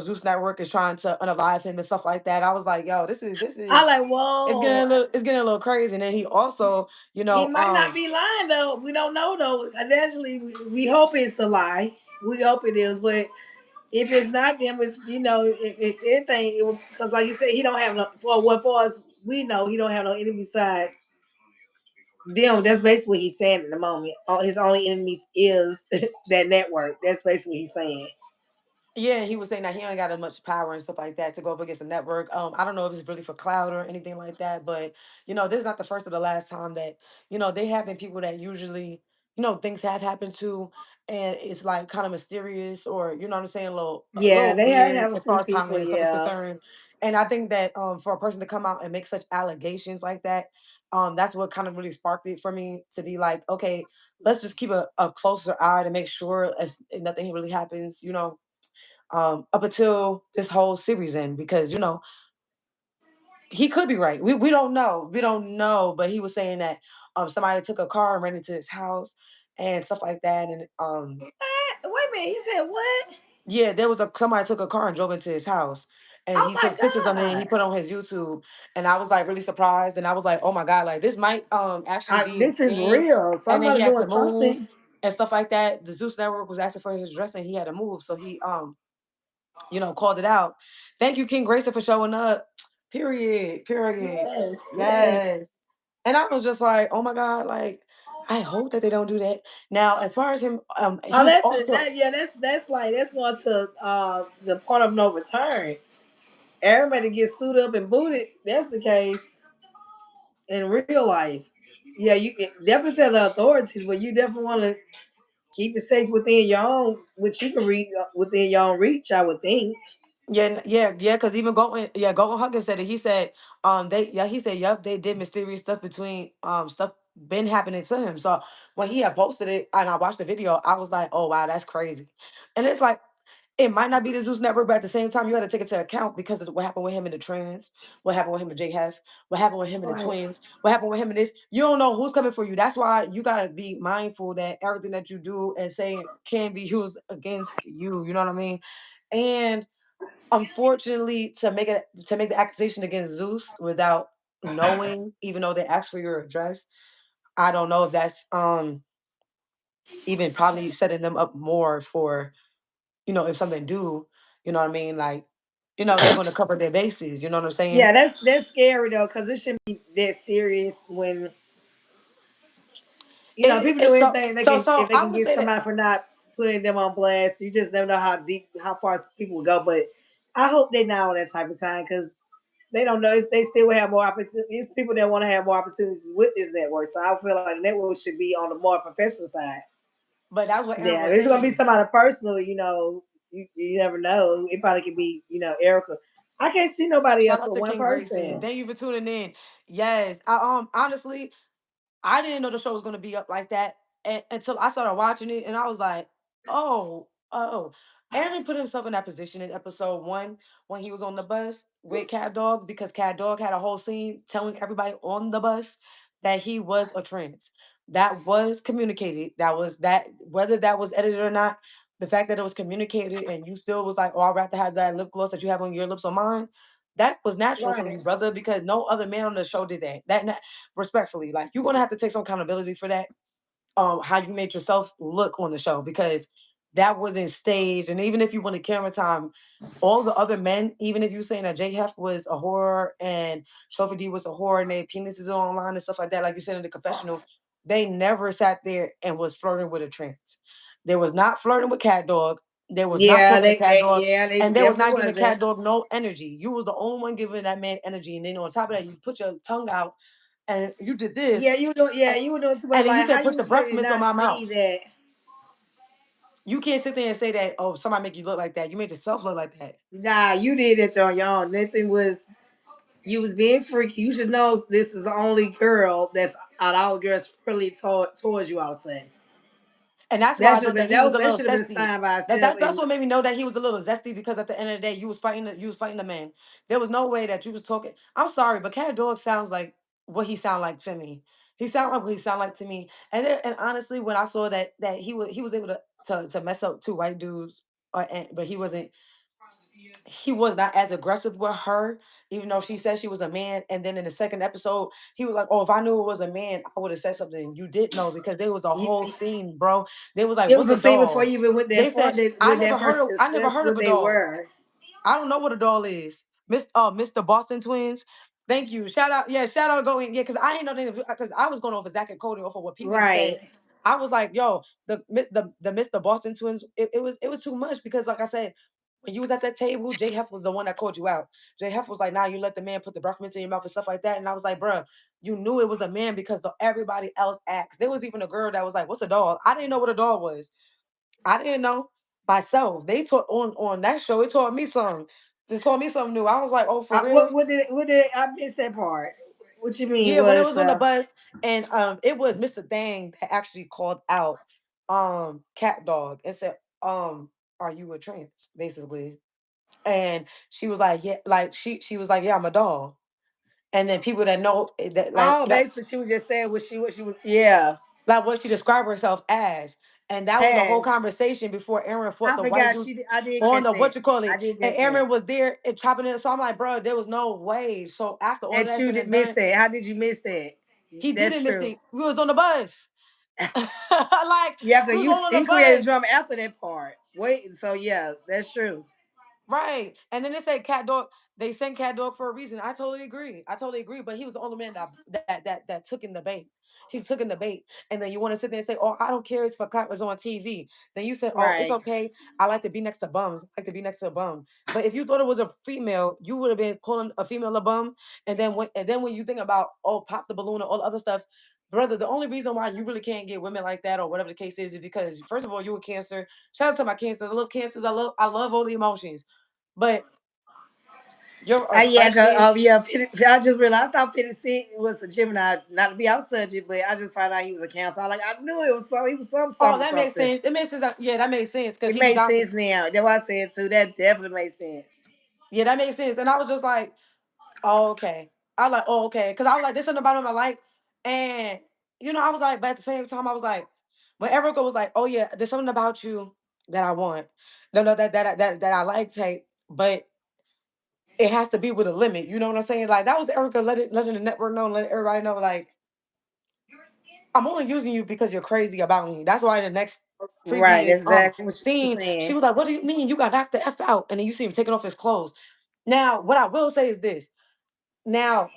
Zeus Network is trying to unalive him and stuff like that. I was like, yo, this I is like, whoa. it's getting a little crazy. And then he also, He might not be lying though. We don't know though. Eventually, we hope it's a lie. We hope it is, but if it's not them, it's if anything, it was because like you said, he don't have no for what for us. We know he don't have no enemy besides them. That's basically what he's saying at the moment. His only enemies is that network. That's basically what he's saying. Yeah, he was saying that he ain't got as much power and stuff like that to go up against the network. I don't know if it's really for cloud or anything like that, but this is not the first or the last time that they have been people that usually things have happened to, and it's like kind of mysterious or what I'm saying, a Yeah, little they weird have a as far few as people. timeline and stuff is Yeah, concerned. And I think that for a person to come out and make such allegations like that, that's what kind of really sparked it for me to be like, okay, let's just keep a closer eye to make sure as nothing really happens, up until this whole series end because he could be right. We don't know, but he was saying that somebody took a car and ran into his house and stuff like that, and wait a minute. He said what? yeah, there was somebody took a car and drove into his house. And Oh he my took pictures on it and he god! put on his YouTube. And I was like really surprised. And I was like, oh my God, like this might actually be This is thing. real. And then he Somebody had doing to move something. and stuff like that. The Zeus Network was asking for his address and he had to move. So he called it out. Thank you, King Grayson, for showing up. Period. Period. Yes, yes. Yes. And I was just like, oh my God, like, I hope that they don't do that. Now, as far as him, Oh, he's that's it. also Yeah, that's like that's going to the point of no return. Everybody gets sued up and booted. That's the case in real life. Yeah, you can definitely tell the authorities, but you definitely want to keep it safe within your own, which you can read within your own reach. I would think. yeah, because even Golden Huggins said it. He said, he said, yep, they did mysterious stuff between stuff been happening to him. So when he had posted it and I watched the video, I was like, oh wow, that's crazy. And it's like it might not be the Zeus network, but at the same time, you had to take it into account because of what happened with him and the trans, what happened with him and J Hef, what happened with him and the Right. twins, what happened with him and this. You don't know who's coming for you. That's why you gotta be mindful that everything that you do and say can be used against you. You know what I mean? And unfortunately, to make the accusation against Zeus without knowing, even though they asked for your address, I don't know if that's even probably setting them up more for if something do, you know what I mean, like they're going to cover their bases. You know what I'm saying? Yeah, that's scary though, because it shouldn't be that serious when It, people do it's so anything they so can if so. they I can would get say that, somebody for not putting them on blast. You just never know how deep, how far people will go. But I hope they not on that type of time because they don't know. They still will have more opportunities. People that want to have more opportunities with this network. So I feel like the network should be on the more professional side. but that's what Aaron Yeah, was if it's gonna be saying. somebody personal. You never know. It probably could be Erica. I can't see nobody Shout else out but to one King Grayson. person. Thank you for tuning in. Yes, I honestly I didn't know the show was gonna be up like that until I started watching it, and I was like, oh. Aaron put himself in that position in episode 1 when he was on the bus with Cat Dog because Cat Dog had a whole scene telling everybody on the bus that he was a trans. That was communicated. That was that whether that was edited or not. The fact that it was communicated and you still was like, oh, I'd rather have that lip gloss that you have on your lips on mine. That was natural from Right. you, brother, because no other man on the show did that. Respectfully, like you're gonna have to take some accountability for that. How you made yourself look on the show because that wasn't staged. And even if you wanted camera time, all the other men, even if you saying that J Hef was a whore and Trophy D was a whore and their penises are online and stuff like that, like you said in the confessional, they never sat there and was flirting with a trans. They was not flirting with Cat Dog. They was not Yeah, talking to Cat Dog. they And they was definitely not giving wasn't. Cat Dog no energy. You was the only one giving that man energy. And then on top of that, you put your tongue out and you did this. Yeah, And, you were doing too much. and then you Like, how said, put you the breath could mints on not my see mouth. that? You can't sit there and say that, oh, somebody make you look like that. You made yourself look like that. Nah, you did it on your own. Nothing was. You was being freaky. You should know this is the only girl that's out of all the girls really towards you. All of a sudden, And that's why that I should have thought been that he was a that little should have been a zesty. sign by That itself. that's And what made me know that he was a little zesty because at the end of the day, you was fighting the man. There was no way that you was talking. I'm sorry, but Cat Dog sounds like what he sound like to me. He sound like what he sound like to me. And honestly, when I saw that he was able to mess up two white dudes, but he was not as aggressive with her, even though she said she was a man. And then in the second episode, he was like, "Oh, if I knew it was a man, I would have said something." You did know because there was a you, whole scene, bro. They was like, it was "What's a a scene before doll?" you even went They that far. said, That when that first I never discussed heard of what a they doll. were. I don't know what a doll is. Mr. Boston Twins. Thank you. Shout out. Yeah, shout out going. Yeah, because I ain't know because I was going off of Zach and Cody off of what Pee Wee said. Right. I was like, yo, the Mr. Boston Twins, it was too much because like I said, when you was at that table, Jay Heff was the one that called you out. Jay Heff was like, nah, you let the man put the breath mints in your mouth and stuff like that. And I was like, bruh, you knew it was a man because everybody else asked. There was even a girl that was like, what's a doll? I didn't know what a doll was. I didn't know myself. They taught on that show. It taught me something. Just taught me something new. I was like, oh, for real? What did I missed that part? What you mean Yeah, when it was was on the bus, and it was Mr. Thang that actually called out Cat Dog and said, are you a trans? Basically. And she was like, yeah, like she was like, yeah, I'm a doll. And then people that know that oh, basically she was just saying what she was, yeah. like what she described herself as. And that was a whole As conversation before Aaron fought I the white forgot dudes I did on catch the that. what you call I it. did And catch that. Aaron was there and chopping it. So I'm like, bro, there was no way. So after all That that you said did and miss done, that. How did you miss that? he That's didn't miss true. it. We was on the bus. Like Yeah, we because was you all on he the created bus. drama after that part. Wait, so yeah, that's true. Right. And then they say Cat Dog, they sent Cat Dog for a reason. I totally agree. I totally agree. But he was the only man that took in the bait. He took in the bait. And then you want to sit there and say, oh, I don't care. It's for clap was on TV. Then you said, oh, it's Right. okay. I like to be next to bums. I like to be next to a bum. But if you thought it was a female, you would have been calling a female a bum. And then when you think about, oh, pop the balloon and all the other stuff, brother, the only reason why you really can't get women like that or whatever the case is because first of all, you a cancer. Shout out to my cancers. I love cancers. I love all the emotions. But your Yeah, oppression. yeah. I just realized I thought 50 Cent was a Gemini. Not to be out subject, but I just found out he was a Cancer. I knew it was some. He was Oh, that makes something. sense. It makes sense. Yeah, that makes sense because It he be made gossip. sense now. That's what I said too. That definitely made sense. Yeah, that makes sense. And I was just like, oh, okay. I like, oh, okay. Because I was like, this something about him I like. And, I was like, but at the same time, I was like, when Erica was like, oh, yeah, there's something about you that I want. No, that I like, Tate, but it has to be with a limit. You know what I'm saying? Like, that was Erica letting the network know, letting everybody know, like, I'm only using you because you're crazy about me. That's why in the next Right. previous That's exactly what she was scene, she saying. was like, "What do you mean? You got knocked the f out?" And then you see him taking off his clothes. Now, what I will say is this: now,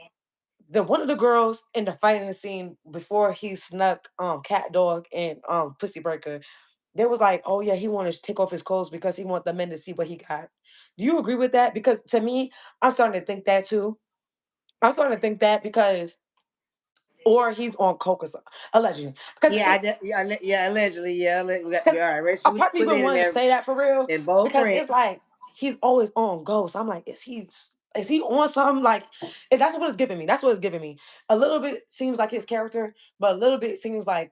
the one of the girls in the fighting scene before he snuck Cat Dog and Pussy Breaker, they was like, "Oh yeah, he wanted to take off his clothes because he want the men to see what he got." Do you agree with that? Because to me, I'm starting to think that too. I'm starting to think that because, or he's on coke or something, allegedly. Because Yeah, yeah, allegedly, yeah. Because All right, make a sure we part of me put been that in wanting to there say that for real in bold because print. it's like he's always on ghost. I'm like, is he on something? Like, that's what it's giving me. That's what it's giving me. A little bit seems like his character, but a little bit seems like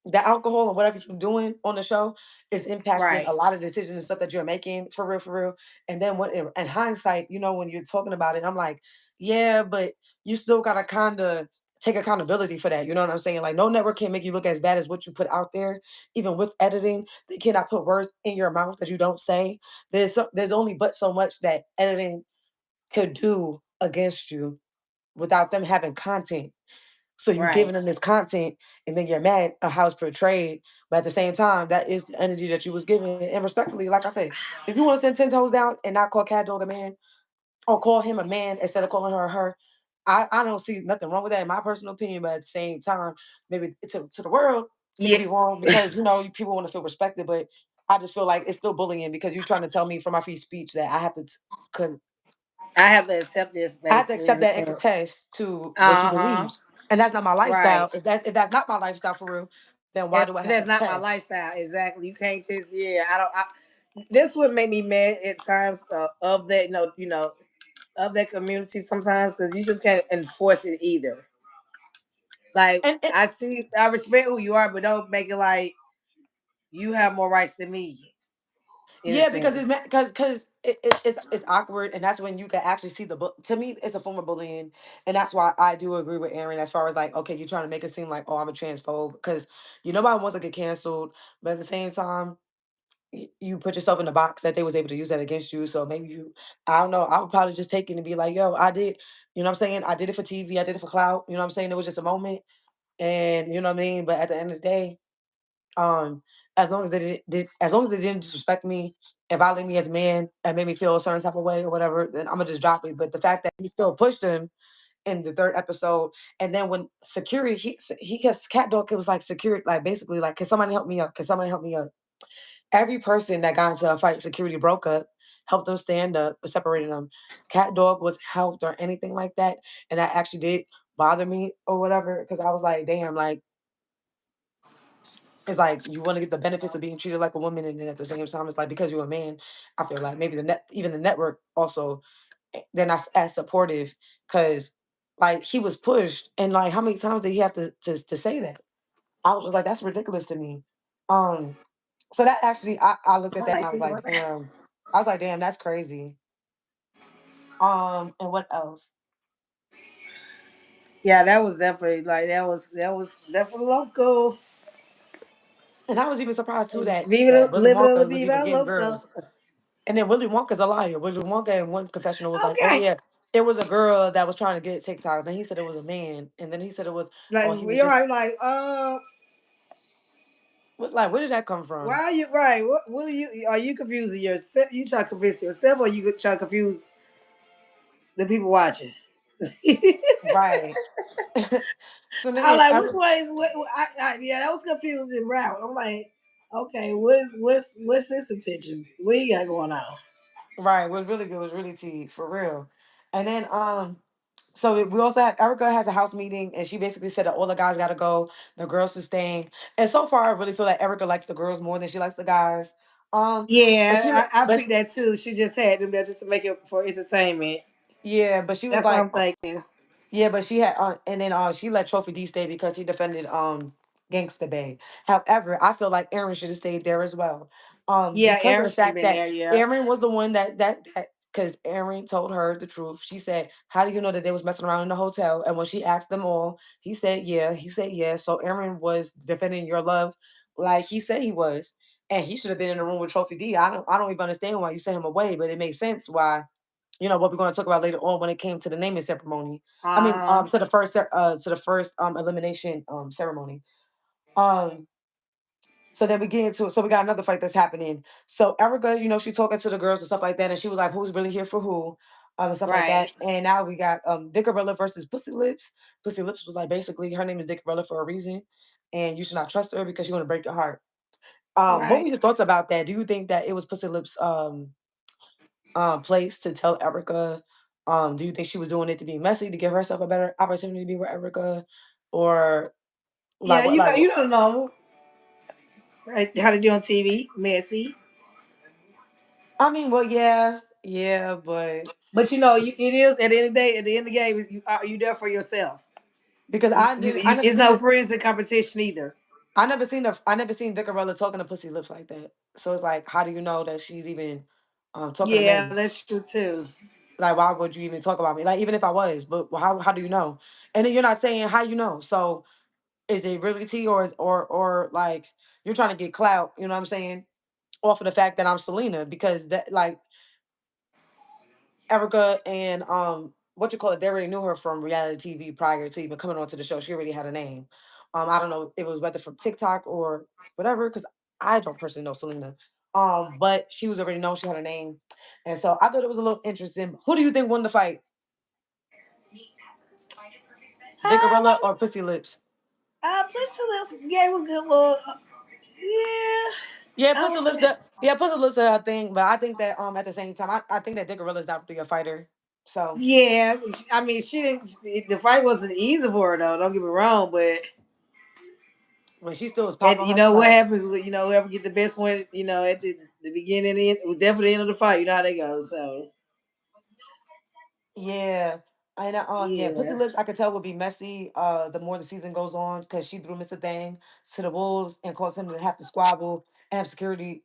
the alcohol and whatever you're doing on the show is impacting Right. a lot of decisions and stuff that you're making for real, for real. And then when in hindsight, when you're talking about it, I'm like, yeah, but you still gotta kind of take accountability for that. You know what I'm saying? Like, no network can make you look as bad as what you put out there. Even with editing, they cannot put words in your mouth that you don't say. There's only but so much that editing could do against you without them having content. So you're Right. giving them this content, and then you're mad at how it's portrayed. But at the same time, that is the energy that you was given. And respectfully, like I said, if you want to send 10 toes down and not call Cat Dog a man, or call him a man instead of calling her her, I don't see nothing wrong with that in my personal opinion. But at the same time, maybe to the world, it could Yeah, be wrong because people want to feel respected. But I just feel like it's still bullying because you're trying to tell me from my free speech that I have to, cause I have to accept this I have to basically accept in a that and sense. contest to what you Uh huh. believe, and that's not my Right. lifestyle. If that's not my lifestyle for real, then why If do I have to that's not my contest? lifestyle, exactly. You can't just yeah. I don't. This would make me mad at times of that. Of that community sometimes because you just can't enforce it either. Like And I respect who you are, but don't make it like you have more rights than me in a yeah, because sense. it's awkward, and that's when you can actually see the book. To me, it's a form of bullying, and that's why I do agree with Aaron as far as like, okay, you're trying to make it seem like, oh, I'm a transphobe because nobody wants to get canceled, but at the same time, you put yourself in the box that they was able to use that against you. So maybe I don't know, I would probably just take it and be like, yo, I did, you know what I'm saying? I did it for TV, I did it for clout, you know what I'm saying? It was just a moment, and you know what I mean. But at the end of the day, um, as long as they didn't disrespect me and violate me as a man and made me feel a certain type of way or whatever, then I'm gonna just drop it. But the fact that he still pushed him in the third episode, and then when security, he kept cat dog. It was like security, like basically like, can somebody help me up? Can somebody help me up? Every person that got into a fight, security broke up, helped them stand up, separated them. Cat dog was helped or anything like that, and that actually did bother me or whatever because I was like, damn, like it's like you want to get the benefits of being treated like a woman, and then at the same time, it's like because you're a man, I feel like maybe even the network also they're not as supportive because like he was pushed, and like how many times did he have to say that? I was just like, that's ridiculous to me. Um, so that actually, I looked at I that and like I was thinking like, about that. damn. I was like, damn, that's crazy. And what else? Yeah, that was definitely like that was definitely local. And I was even surprised too Viva that Willy living la Wonka was even vida getting loco. girls. And then Willy Wonka's a liar. Willy Wonka in one confessional was like, "Oh Okay. yeah, it was a girl that was trying to get TikTok." Then he said it was a man, and then he said it was, Like oh, he was you're just right, like like, where did that come why from? are you right? What are you confusing yourself? You try to convince yourself or you try to confuse the people watching? Right. So I'm then like, which every way is yeah, that was confusing route. I'm like, okay, what's this attention? What you got going on? right was really good. Was really tea for real. And then so we also have Erica has a house meeting, and she basically said that all the guys got to go, the girls is staying. And so far, I really feel like Erica likes the girls more than she likes the guys. But she Yeah, I but picked that too. She just had them there just to make it for entertainment. yeah, but she was That's what like, I'm thinking. yeah, but she had, and then she let Trophy D stay because he defended Gangsta Bay. However, I feel like Aaron should have stayed there as well, Yeah, because of Aaron the should have fact been that there. Yeah, Aaron was the one that because Aaron told her the truth. She said, "How do you know that they was messing around in the hotel?" And when she asked them all, he said, "Yeah." He said, "Yeah." So Aaron was defending your love, like he said he was, and he should have been in the room with Trophy D. I don't even understand why you sent him away, but it makes sense why what we're going to talk about later on when it came to the naming ceremony. I mean, uh huh, to the first elimination ceremony. Um, so then we get into it. So we got another fight that's happening. So Erica, she talking to the girls and stuff like that, and she was like, "Who's really here for who?" And stuff like right, that. And now we got Dickorilla versus Pussy Lips. Pussy Lips was like basically her name is Dickorilla for a reason, and you should not trust her because she's going to break your heart. What right. were your thoughts about that? Do you think that it was Pussy Lips place to tell Erica? Do you think she was doing it to be messy to give herself a better opportunity to be with Erica, or like Yeah, what? Like you what? don't know right, how to do on TV, messy. I mean, well, yeah, yeah, but But it is at the end of the day. At the end of the game, you there for yourself. because I never It's seen no this. friends in competition either. I never seen Dickorella talking to Pussy Lips like that. So it's like, how do you know that she's even talking to Yeah, men? that's true too. Like, why would you even talk about me? Like, even if I was, but how do you know? And then you're not saying how you know. So is it really tea, or like you're trying to get clout? You know what I'm saying? Off of the fact that I'm Selena, because that like Erica and what you call it, they already knew her from reality TV prior to even coming onto the show. She already had a name. I don't know if it was whether from TikTok or whatever, because I don't personally know Selena. But she was already known, she had a name. And so I thought it was a little interesting. Who do you think won the fight? Dickorella Uh, or Pussy Lips? Pussy Lips gave a good little. Yeah, Yeah, I Pussy was Lips. saying. Yeah, Pussy Lips are a thing, but I think that at the same time, I think that Dickorella is not really a fighter. So Yeah, I mean, she didn't. The fight wasn't easy for her though. Don't get me wrong, but when she still was and popping you her know what stuff. happens with whoever get the best one, at the beginning and end, definitely the end of the fight. You know how they go. So Yeah. And yeah, Pussy yeah. Lips I could tell would be messy the more the season goes on because she threw Mr. Thing to the wolves and caused him to have to squabble and have security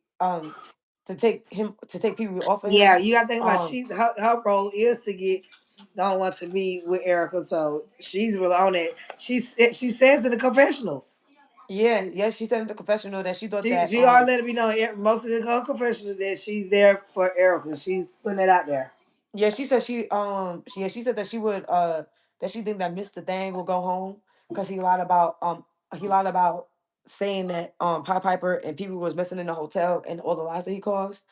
to take people off of Yeah, him. you gotta think about Um her role is to get don't want to be with Erica, so she's really on it. She says in the confessionals. yeah, yeah, she said in the confessional that she thought that She already let it be known most of her confessionals that she's there for Erica. She's putting it out there. yeah, she said she said that she think that Mr. Thing will go home because he lied about saying that Pied Piper and people was missing in the hotel and all the lies that he caused.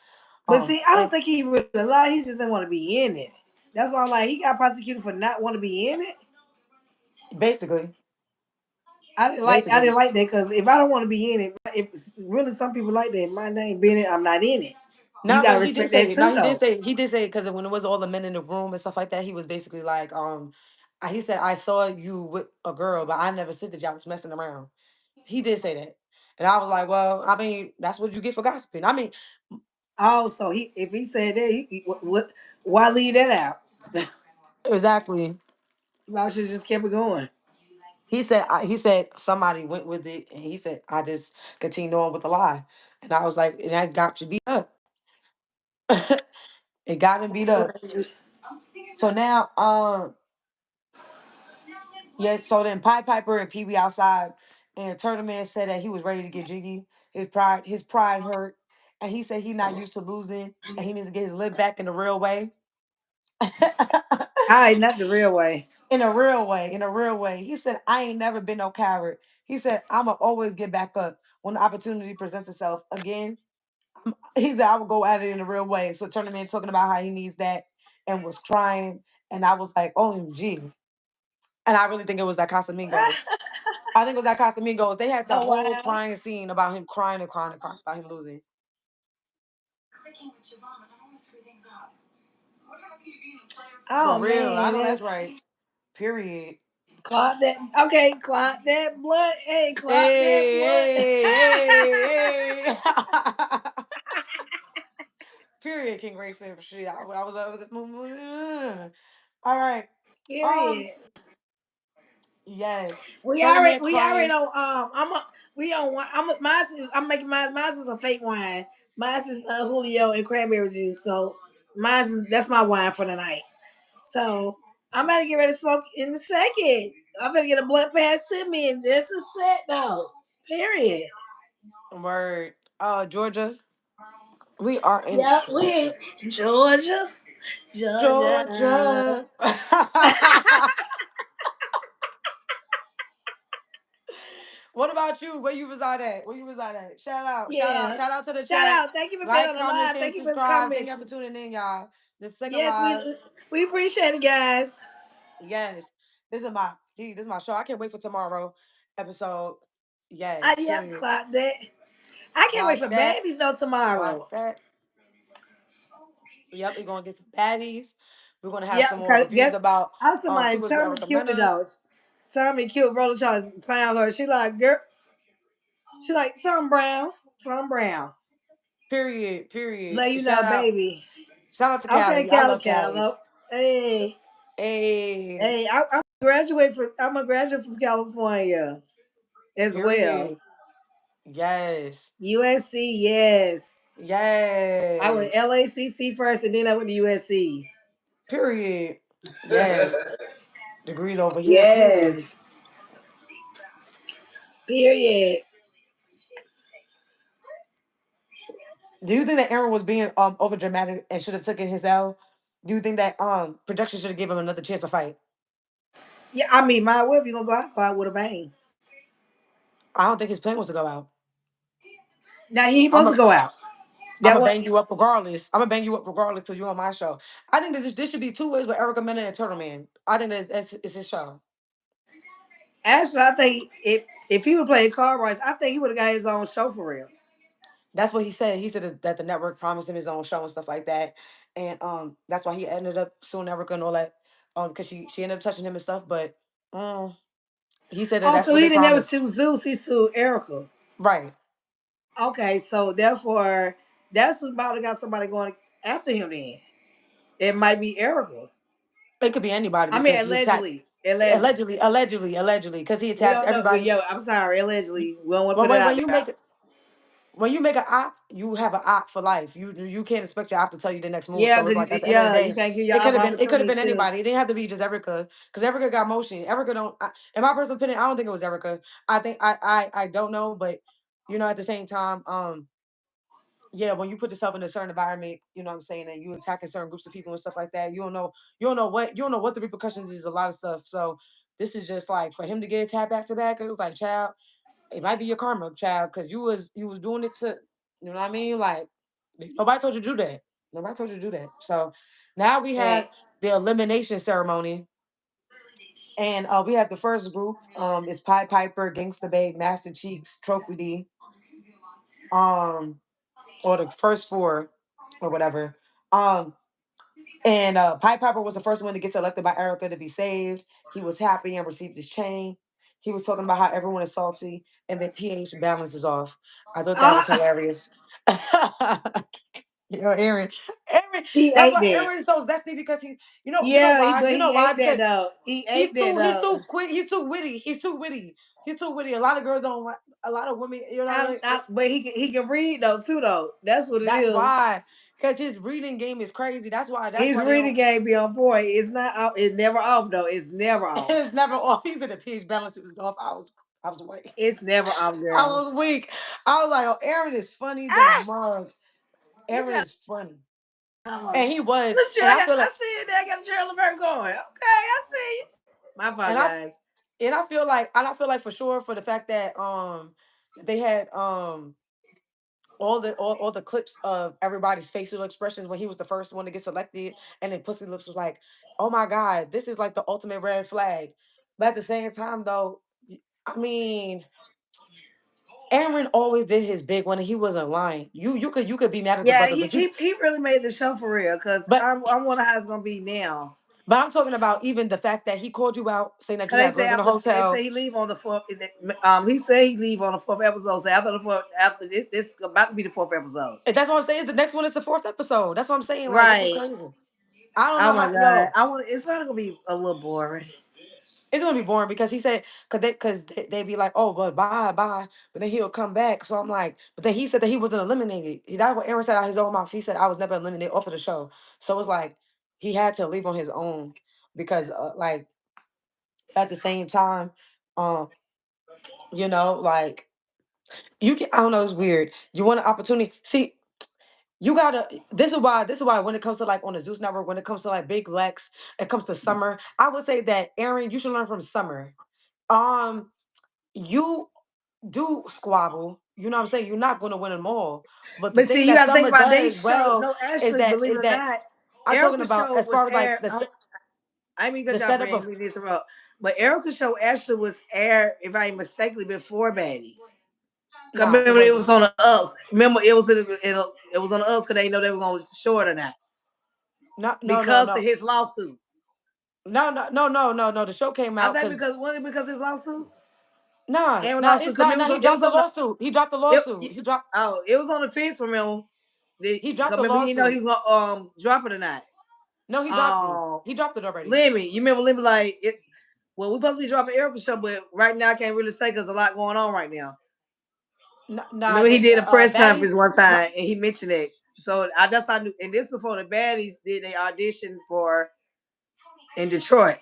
But see, I don't And think he really lied. He just didn't want to be in it. That's why I'm like, he got prosecuted for not want to be in it. basically, I didn't basically. like that because if I don't want to be in it, if really some people like that, my name being it, I'm not in it. You No, gotta no, he did respect say that it. No, too, though. he did say it because when it was all the men in the room and stuff like that, he was basically like, he said, I saw you with a girl, but I never said that y'all was messing around. He did say that. And I was like, well, I mean, that's what you get for gossiping. I mean, Also, he if he said that, what? Why leave that out? exactly. I should just kept it going. He said somebody went with it, and he said I just continued on with the lie, and I was like, and that got you beat up. It got him beat That's up. crazy. So now, yeah. So then, Pied Piper and Pee Wee outside, and Turtle Man said that he was ready to get jiggy. His pride hurt, and he said he not used to losing, and he needs to get his lip back in the real way. All right, not the real way. In a real way, in a real way. He said, I ain't never been no coward. He said, I'ma always get back up when the opportunity presents itself again. He said, I will go at it in a real way. So Tournament talking about how he needs that and was crying. And I was like, OMG. And I really think it was that Casamigos. I think it was that Casamigos. They had the Oh whole wow. crying scene about him crying and crying and crying about him losing. For Oh real. I man, know that's that's right. Period. clock that. Okay, clock that blood. Hey, clock that blood. Hey, hey, hey, hey. Period, King Ray said for shit. I was all right. Um, Period. yes. Man We already crying. know. We on one. I'm making mine's is a fake wine. Mine's is Julio and cranberry juice. So that's my wine for the night. So I'm about to get ready to smoke in a second. I'm gonna get a blunt pass to me in just a sec though. Period. Word. Georgia. We are in Yep, we Georgia, Georgia. Georgia. What about you? Where you reside at? Where you reside at? Shout out, shout out, Yeah. shout out to the Shout chat. out. Thank you for being Like, on the comment, live. share, and Thank you for the subscribe. Thank y'all for comments. tuning in, y'all. The second Yes, live. we appreciate it, guys. Yes. This is my show. I can't wait for tomorrow episode. Yes, Yep, period. clock that. I can't wait Clock for that. baddies though Clock tomorrow. that. Yep, we're gonna get some baddies. We're gonna have some Yep, more cause reviews get about I'm somebody. Super with Tommy Erica killed the Mena. dog. Tommy killed Roller trying to clown her. She like girl. She like some brown, some brown. Period. Period. Let you know, Shout out. baby. Shout out to Okay, Cali. I Callo, love Cali. Callo. Hey, Hey. hey. I'm a graduate from California as well. Period. Yes. USC, yes. I went Yes. LACC first, and then I went to USC. Period. Yes. Degrees over here. Period. Yes. Period. Do you think that Aaron was being over dramatic and should have taken his L? Do you think that production should have given him another chance to fight? Yeah, I mean, my well, if you gonna go out with a bang. I don't think his plan was to go out. Now he I'm supposed to a go out. I'm That gonna what? bang you up regardless. I'm gonna bang you up regardless till you on my show. I think this should be two ways with Erica Mena and Turtle Man. I think that's it's his show. Actually, I think if he would play car rights, I think he would have got his own show for real. That's what he said. He said that the network promised him his own show and stuff like that, and that's why he ended up suing Erica and all that. Because she ended up touching him and stuff, but um, he said that that's Also, what he they didn't ever promised. sue Zeus. He sued Erica. Right. Okay, so therefore, that's who's about to got somebody going after him. Then it might be Erica. It could be anybody I mean, because he attacked allegedly. Allegedly, because he We attacked don't know, but everybody. yeah, I'm sorry, allegedly. We don't want to Well, put it when out you there. make when you make an op, you have an op for life. You can't expect your op to tell you the next move. Yeah, So it's because like at the end of the yeah, you day, can't give your it could have opportunity been to. anybody. It didn't have to be just Erica because Erica got motion. Erica don't. In my personal opinion, I don't think it was Erica. I think I don't know, but at the same time, yeah, when you put yourself in a certain environment, you know what I'm saying, and you attacking certain groups of people and stuff like that, you don't know what the repercussions is. A lot of stuff. So this is just like for him to get his hat back to back. It was like, child, it might be your karma, child, because you was doing it to, you know what I mean? Like nobody told you to do that. Nobody told you to do that. So now we have Facts. the elimination ceremony, and we have the first group. It's Pied Piper, Gangsta Babe, Master Cheeks, Trophy D, um, or the first four, or whatever. Um, and Pied Piper was the first one to get selected by Erica to be saved. He was happy and received his chain. He was talking about how everyone is salty and that pH balance is off. I thought that was Ah, hilarious. Aaron, Aaron, he that's ate why that. Aaron is so zesty because you know Yeah, why? but You know he why? ate that Because though. He ate that he's though. too quick. He's too witty. He's too witty. A lot of girls don't. A lot of women. But he can read though too though. That's what it That's is. why. Because his reading game is crazy. That's why. That's His why they reading don't. game be on point. It's not off. It's never off though. It's never off. It's never off. He's in the pH balance is off. I was weak. It's never off, I girl. was weak. I was like, oh, Aaron is funny than a Ah, mug. you Aaron trying is funny. to come on. And he was. Look, you, And I feel I like see it there. I got Gerald Levert going. Okay, I see you. My fault, and I guys. I feel like for sure for the fact that they had all the clips of everybody's facial expressions when he was the first one to get selected, and then Pussy Lips was like, "Oh my God, this is like the ultimate red flag." But at the same time, though, I mean, Aaron always did his big one, and he wasn't lying. You could be mad at the Yeah, brother, he, but he he really made the show for real. Cause but I wonder how it's gonna be now. I'm talking about even the fact that he called you out, saying that you Cause had girls in the they say hotel. he leave on the fourth. He said he leave on the fourth episode. So after the fourth, after this about to be the fourth episode. And that's what I'm saying. The next one is the fourth episode. That's what I'm saying. Like this is Right. crazy. I don't Oh know my how. god. Yo, I want. It's probably gonna be a little boring. it's gonna be boring because he said they be like, oh, but bye, but then he'll come back. So I'm like, but then he said that he wasn't eliminated. That's what Aaron said out his own mouth. He said I was never eliminated off of the show. So it's like he had to leave on his own because like at the same time, um, like you can. I don't know. It's weird. You want an opportunity. See, you gotta. This is why when it comes to like on the Zeus network, when it comes to like Big Lex, it comes to Summer. I would say that Aaron, you should learn from Summer. Um, you do squabble. You know what I'm saying? You're not gonna win them all. But the But thing see, you that got to think Summer about they does show. well No, actually, believe it is or that not, I'm talking Erica's about show as was far as like aired. I mean, the because y'all setup friends, of we need to interrupt. But Erica's show actually was aired, if I ain't mistakenly, before Baddies. Cause nah, it remember it wasn't. was on the ups. Remember it was on the ups because they know they were gonna show it or not No, no, no, because of no. his lawsuit. No. The show came I out think because because wasn't it because of his lawsuit? nah, Aaron nah, lawsuit. it's Cause not. Nah, he it dropped was the on the lawsuit. He dropped the it, lawsuit. it was on the fence. Remember, He cause dropped the remember he didn't know he lawsuit. was gonna drop it or not. No, he dropped it. Um, He dropped it already. Lemmy, you remember Lemmy like it? Well, we supposed to be dropping Erica's show, but right now I can't really say because a lot going on right now. Nah, Remember he did a press conference baddies. one time and he mentioned it. So that's how I knew. And this before the baddies did a audition for in Detroit.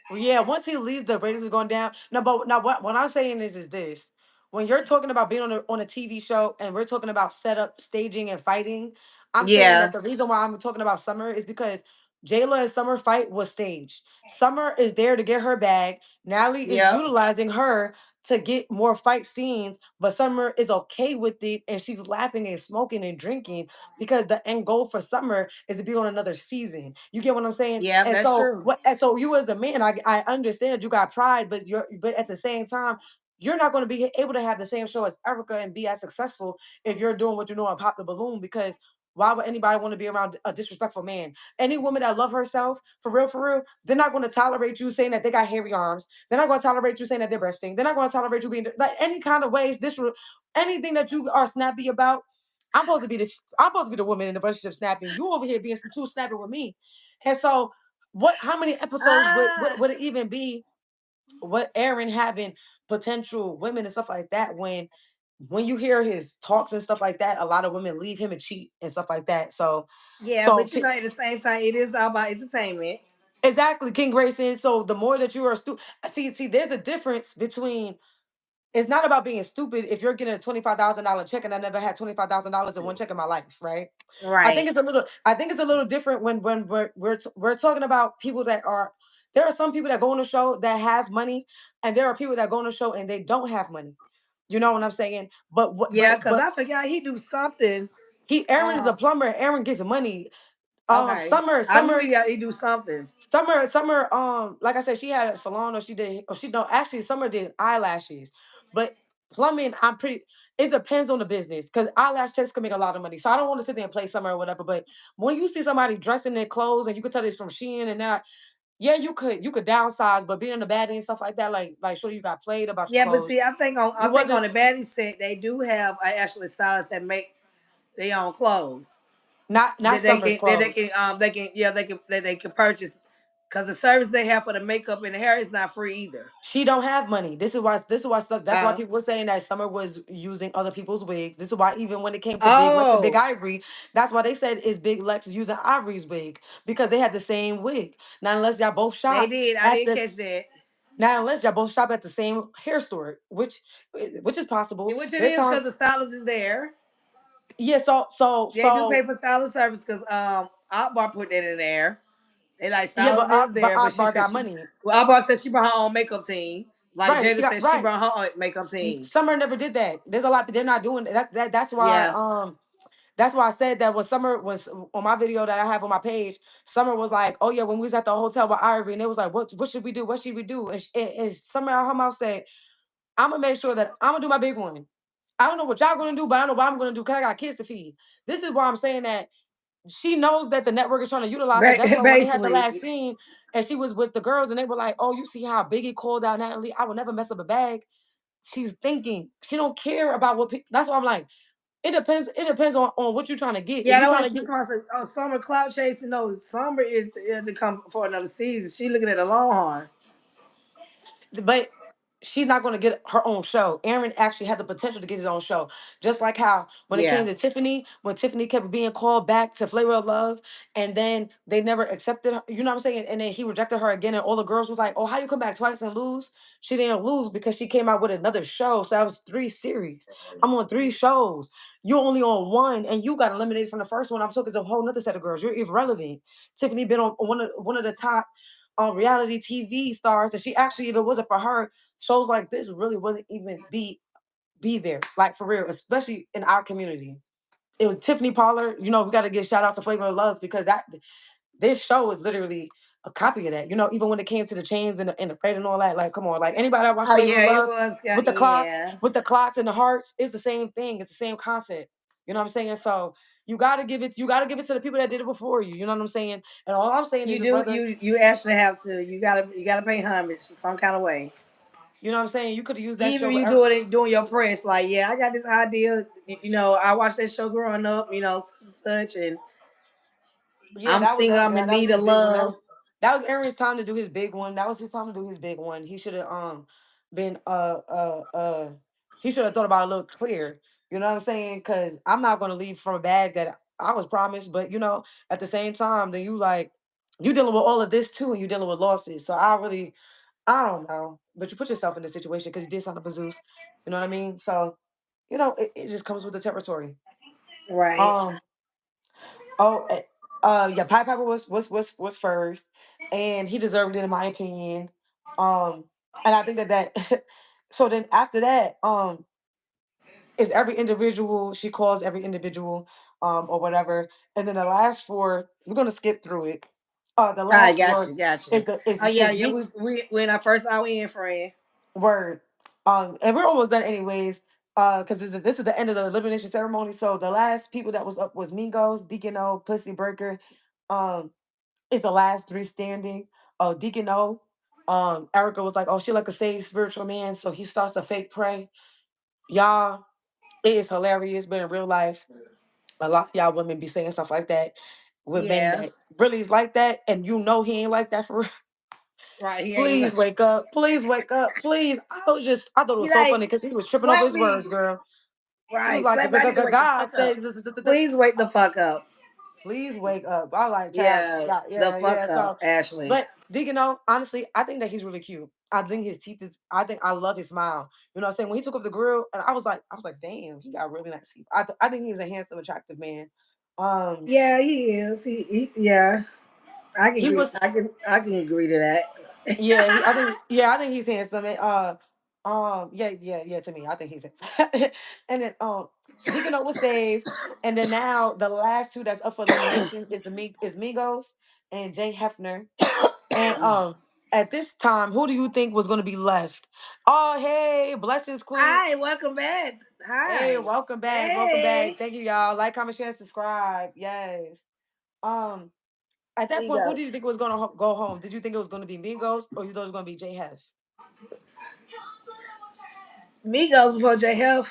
Well, yeah, once he leaves, the ratings is going down. No, but now what I'm saying is this: when you're talking about being on a TV show and we're talking about setup, staging, and fighting, I'm saying Yeah. that the reason why I'm talking about Summer is because Jayla and Summer fight was staged. Summer is there to get her bag. Natalie is Yep. utilizing her to get more fight scenes, but Summer is okay with it and she's laughing and smoking and drinking because the end goal for Summer is to be on another season. You get what I'm saying? Yeah, And that's so true. what and so you as a man, I understand that you got pride, but at the same time, you're not going to be able to have the same show as Erica and be as successful if you're doing what you're doing, pop the balloon, because why would anybody want to be around a disrespectful man? Any woman that love herself, for real, they're not going to tolerate you saying that they got hairy arms. They're not going to tolerate you saying that they're breasting. They're not going to tolerate you being like any kind of ways. Anything that you are snappy about. I'm supposed to be the woman in the relationship snapping. You over here being too snappy with me. And so, what? How many episodes Ah. would it even be? What Aaron having potential women and stuff like that when you hear his talks and stuff like that, a lot of women leave him and cheat and stuff like that. So, Yeah, so but you know, at the same time, it is all about entertainment. exactly, King Grayson. So the more that you are see, there's a difference between. It's not about being stupid if you're getting a $25,000 check and I never had $25,000 in one check in my life, right? Right. I think it's a little different when we're talking about people that are. There are some people that go on the show that have money, and there are people that go on the show and they don't have money. You know what I'm saying? But what? Yeah, because But I forgot he do something. Aaron is a Um, plumber. Aaron gets money. okay. I knew he do something. Summer, like I said, she had a salon or she no, actually Summer did eyelashes. But plumbing, it depends on the business because eyelash checks can make a lot of money. So I don't want to sit there and play Summer or whatever. But when you see somebody dressing their clothes and you can tell it's from Shein and that, yeah, you could downsize, but being in the bad and stuff like that, like sure you got played about your Yeah, but clothes. see, I You think on wasn't the baddie set they do have actually stylists that make their own clothes not Summer's that they clothes. can they can purchase because the service they have for the makeup and the hair is not free either. She don't have money. This is why that's why Oh, people were saying that Summer was using other people's wigs. This is why even when it came to Big Lex and Big oh, Ivory, that's why they said is Big Lex using Ivory's wig because they had the same wig. Now unless y'all both they shop did. I at did catch this that. now unless y'all both shop at the same hair store, which is possible. Which it There's is time. because the stylist is there. Yeah, They do pay so for stylist service because Akbar put that in there. They like yeah, stylist is but there, but she Akbar said got she money. well Akbar said she brought her own makeup team. Like Right, she Jada got said she right. brought her own makeup team. Summer never did that. There's a lot they're not doing that's why Yeah. that's why I said that when Summer was on my video that I have on my page, Summer was like, "Oh yeah, when we was at the hotel with Ivory, and it was like, what should we do? What should we do?" And Summer out her mouth said, "I'm gonna make sure that I'm gonna do my big one. I don't know what y'all gonna do, but I know what I'm gonna do because I got kids to feed." This is why I'm saying that she knows that the network is trying to utilize her. That's why when they had the last Basically. scene and she was with the girls and they were like, "Oh, you see how Biggie called out Natalie? I will never mess up a bag." She's thinking she don't care about what people. That's why I'm like, it depends. It depends on what you're trying to get. If Yeah, I you're know trying what to keeps get on saying, oh, Summer cloud chasing. No, Summer is to come for another season. She looking at the Longhorn. but she's not going to get her own show. Aaron actually had the potential to get his own show. Just like how when it came Yeah. to Tiffany, when Tiffany kept being called back to Flavor of Love, and then they never accepted her, you know what I'm saying? And then he rejected her again, and all the girls was like, "Oh, how you come back twice and lose?" She didn't lose because she came out with another show. So that was 3 series. I'm on 3 shows. You're only on one, and you got eliminated from the first one. I'm talking to a whole nother set of girls. You're irrelevant. Tiffany been on one of the top reality TV stars, and she actually, if it wasn't for her, shows like this really wouldn't even be there. Like for real, especially in our community. It was Tiffany Pollard. You know, we got to give shout out to Flavor of Love because that this show is literally a copy of that. You know, even when it came to the chains and the braid and all that. Like, come on, like anybody that watched Oh Flavor yeah, of it Love was. with Yeah. the clocks and the hearts, it's the same thing. It's the same concept. You know what I'm saying? So you gotta give it to the people that did it before you. You know what I'm saying? And all I'm saying You is do. whether You actually have to. You gotta pay homage some kind of way. you know what I'm saying, you could have used that Even show if with you doing your press, like yeah, I got this idea. I watched that show growing up. Such and yeah, I'm single. I'm in that was need of his big one. love. That was Aaron's time to do his big one. That was his time to do his big one. He should have been he should have thought about it a little clear. You know what I'm saying? Cause I'm not gonna leave from a bag that I was promised, but at the same time, then you dealing with all of this too, and you dealing with losses. So I don't know. But you put yourself in this situation because you did sign up for Zeus. You know what I mean? So, it just comes with the territory. Right. Um Oh, yeah, Pied Piper was first, and he deserved it in my opinion. Um, and I think that so then after that, is every individual she calls every individual, or whatever, and then the last four we're gonna skip through it. The I last got four you, got you. is the Oh yeah, is yeah. me We in our first hour in, friend. word, and we're almost done anyways. Because this is the end of the elimination ceremony. So the last people that was up was Migos, Deacon O, Pussy Breaker, um, is the last three standing. Deacon O, Erica was like, oh, she like a saved spiritual man, so he starts to fake pray. Y'all, it is hilarious, but in real life, a lot of y'all women be saying stuff like that with men Yeah, that really is like that, and you know he ain't like that for real. right. He ain't Please like, wake up. Please wake up. Please. I thought it he was so like funny because he was tripping over slap his me. words, girl. He was Right, like, slap me. I need to wake the God fuck up. says, Please wake the fuck up. please wake up. I like, child, Yeah, yeah, the yeah, fuck yeah. up, So, Ashley. but Deacon, know, honestly, I think that he's really cute. I think his teeth is, I think I love his smile. You know what I'm saying? When he took off the grill, and I was like, damn, he got really nice teeth. I think he's a handsome, attractive man. Um, Yeah, he is. Yeah, I can he agree. was I can agree to that. Yeah, I think he's handsome. And, yeah. To me, I think he's handsome. And then Deacon was saved, and then now the last two that's up for elimination is Migos and Jay Hefner. And at this time, who do you think was going to be left? Oh, hey, blessings, Queen. Hi, welcome back. Hey, Hi. welcome back, welcome back. Hey. Thank you, y'all. Like, comment, share, subscribe. Yes. Um, at that We point, who go. do you think was going to go home? Did you think it was going to be Migos, or you thought it was going to be Jay Hef? Migos before J Health.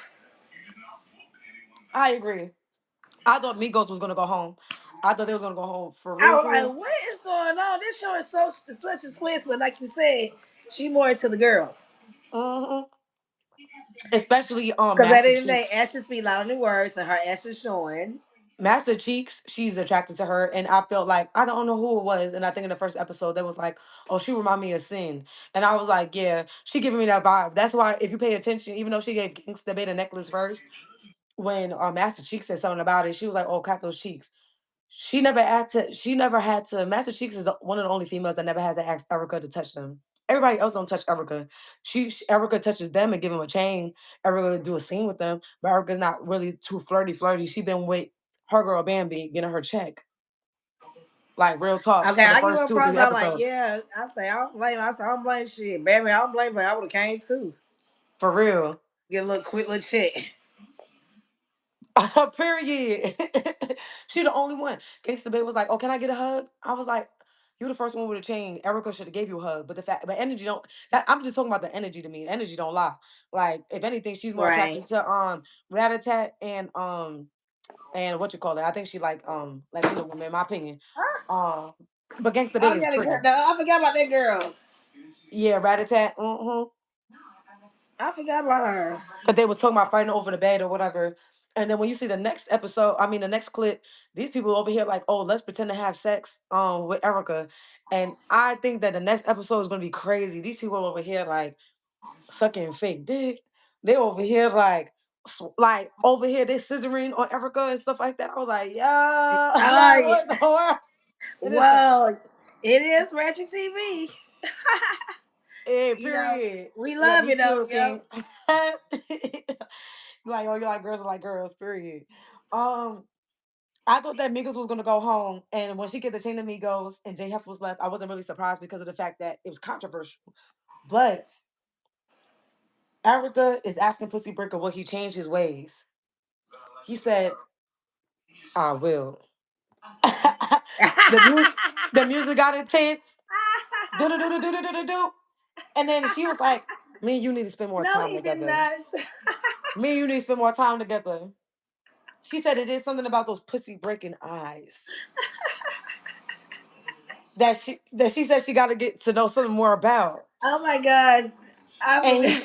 I agree. I thought Migos was gonna go home. I thought they was gonna go home for I real, was for like, real. what is going on? This show is such a twist, but like you said, she more into the girls. Hmm. Especially Because at Master the end of the day, Cheeks. actions speak louder than words, and her actions showing. Master Cheeks, she's attracted to her, and I felt like I don't know who it was, and I think in the first episode they was like, "Oh, she remind me of Sin," and I was like, "Yeah, she giving me that vibe." That's why if you pay attention, even though she gave Gangsta Bay the necklace first, when Master Cheeks said something about it, she was like, "Oh, cut those cheeks." She never had to Master Cheeks is one of the only females that never had to ask Erica to touch them. Everybody else don't touch Erica. Erica touches them and give them a chain. Erica would do a scene with them, but Erica's not really too flirty. She been with her girl Bambi getting her check. Like real talk Okay, for the I give first her two or three props. I'm like, episodes. yeah. I say I don't blame. I say I don't blame shit, baby. I don't blame her. I would have came too. For real. Get a little quick little check. Period. She the only one. Gangsta Babe was like, "Oh, can I get a hug?" I was like, "You the first one with a chain. Erica should have gave you a hug." But energy don't. I'm just talking about the energy to me. Energy don't lie. Like, if anything, she's more Right. attracted to Ratatat and what you call it. I think she like Latino women, in my opinion. Um, but Gangsta Babe Oh is yeah, the girl. pretty. No, I forgot about that girl. Yeah, Ratatat. Mm-hmm. I forgot about her. Because they was talking about fighting over the bed or whatever. And then when you see the next episode, I mean the next clip, these people over here like, oh, let's pretend to have sex with Erica. And I think that the next episode is gonna be crazy. These people over here like sucking fake dick. They over here like like over here they scissoring on Erica and stuff like that. I was like, yeah, like Oh what the world? It is well, it is Ratchet TV. hey, You know, period. we Yeah, love me it though. too, King. Yep. Like, oh, you like girls, period. Um, I thought that Migos was gonna go home, and when she get the chain of Migos and J Hef was left, I wasn't really surprised because of the fact that it was controversial. But Erica is asking Pussy Breaker will he change his ways. He said, "I will." the music, the music got intense. Do do do do do do do do. And then she was like, "Me and you need to spend more No, time he did together. not. Me and you need to spend more time together." She said it is something about those pussy breaking eyes that she said she got to get to know something more about. Oh my god. I And forgot.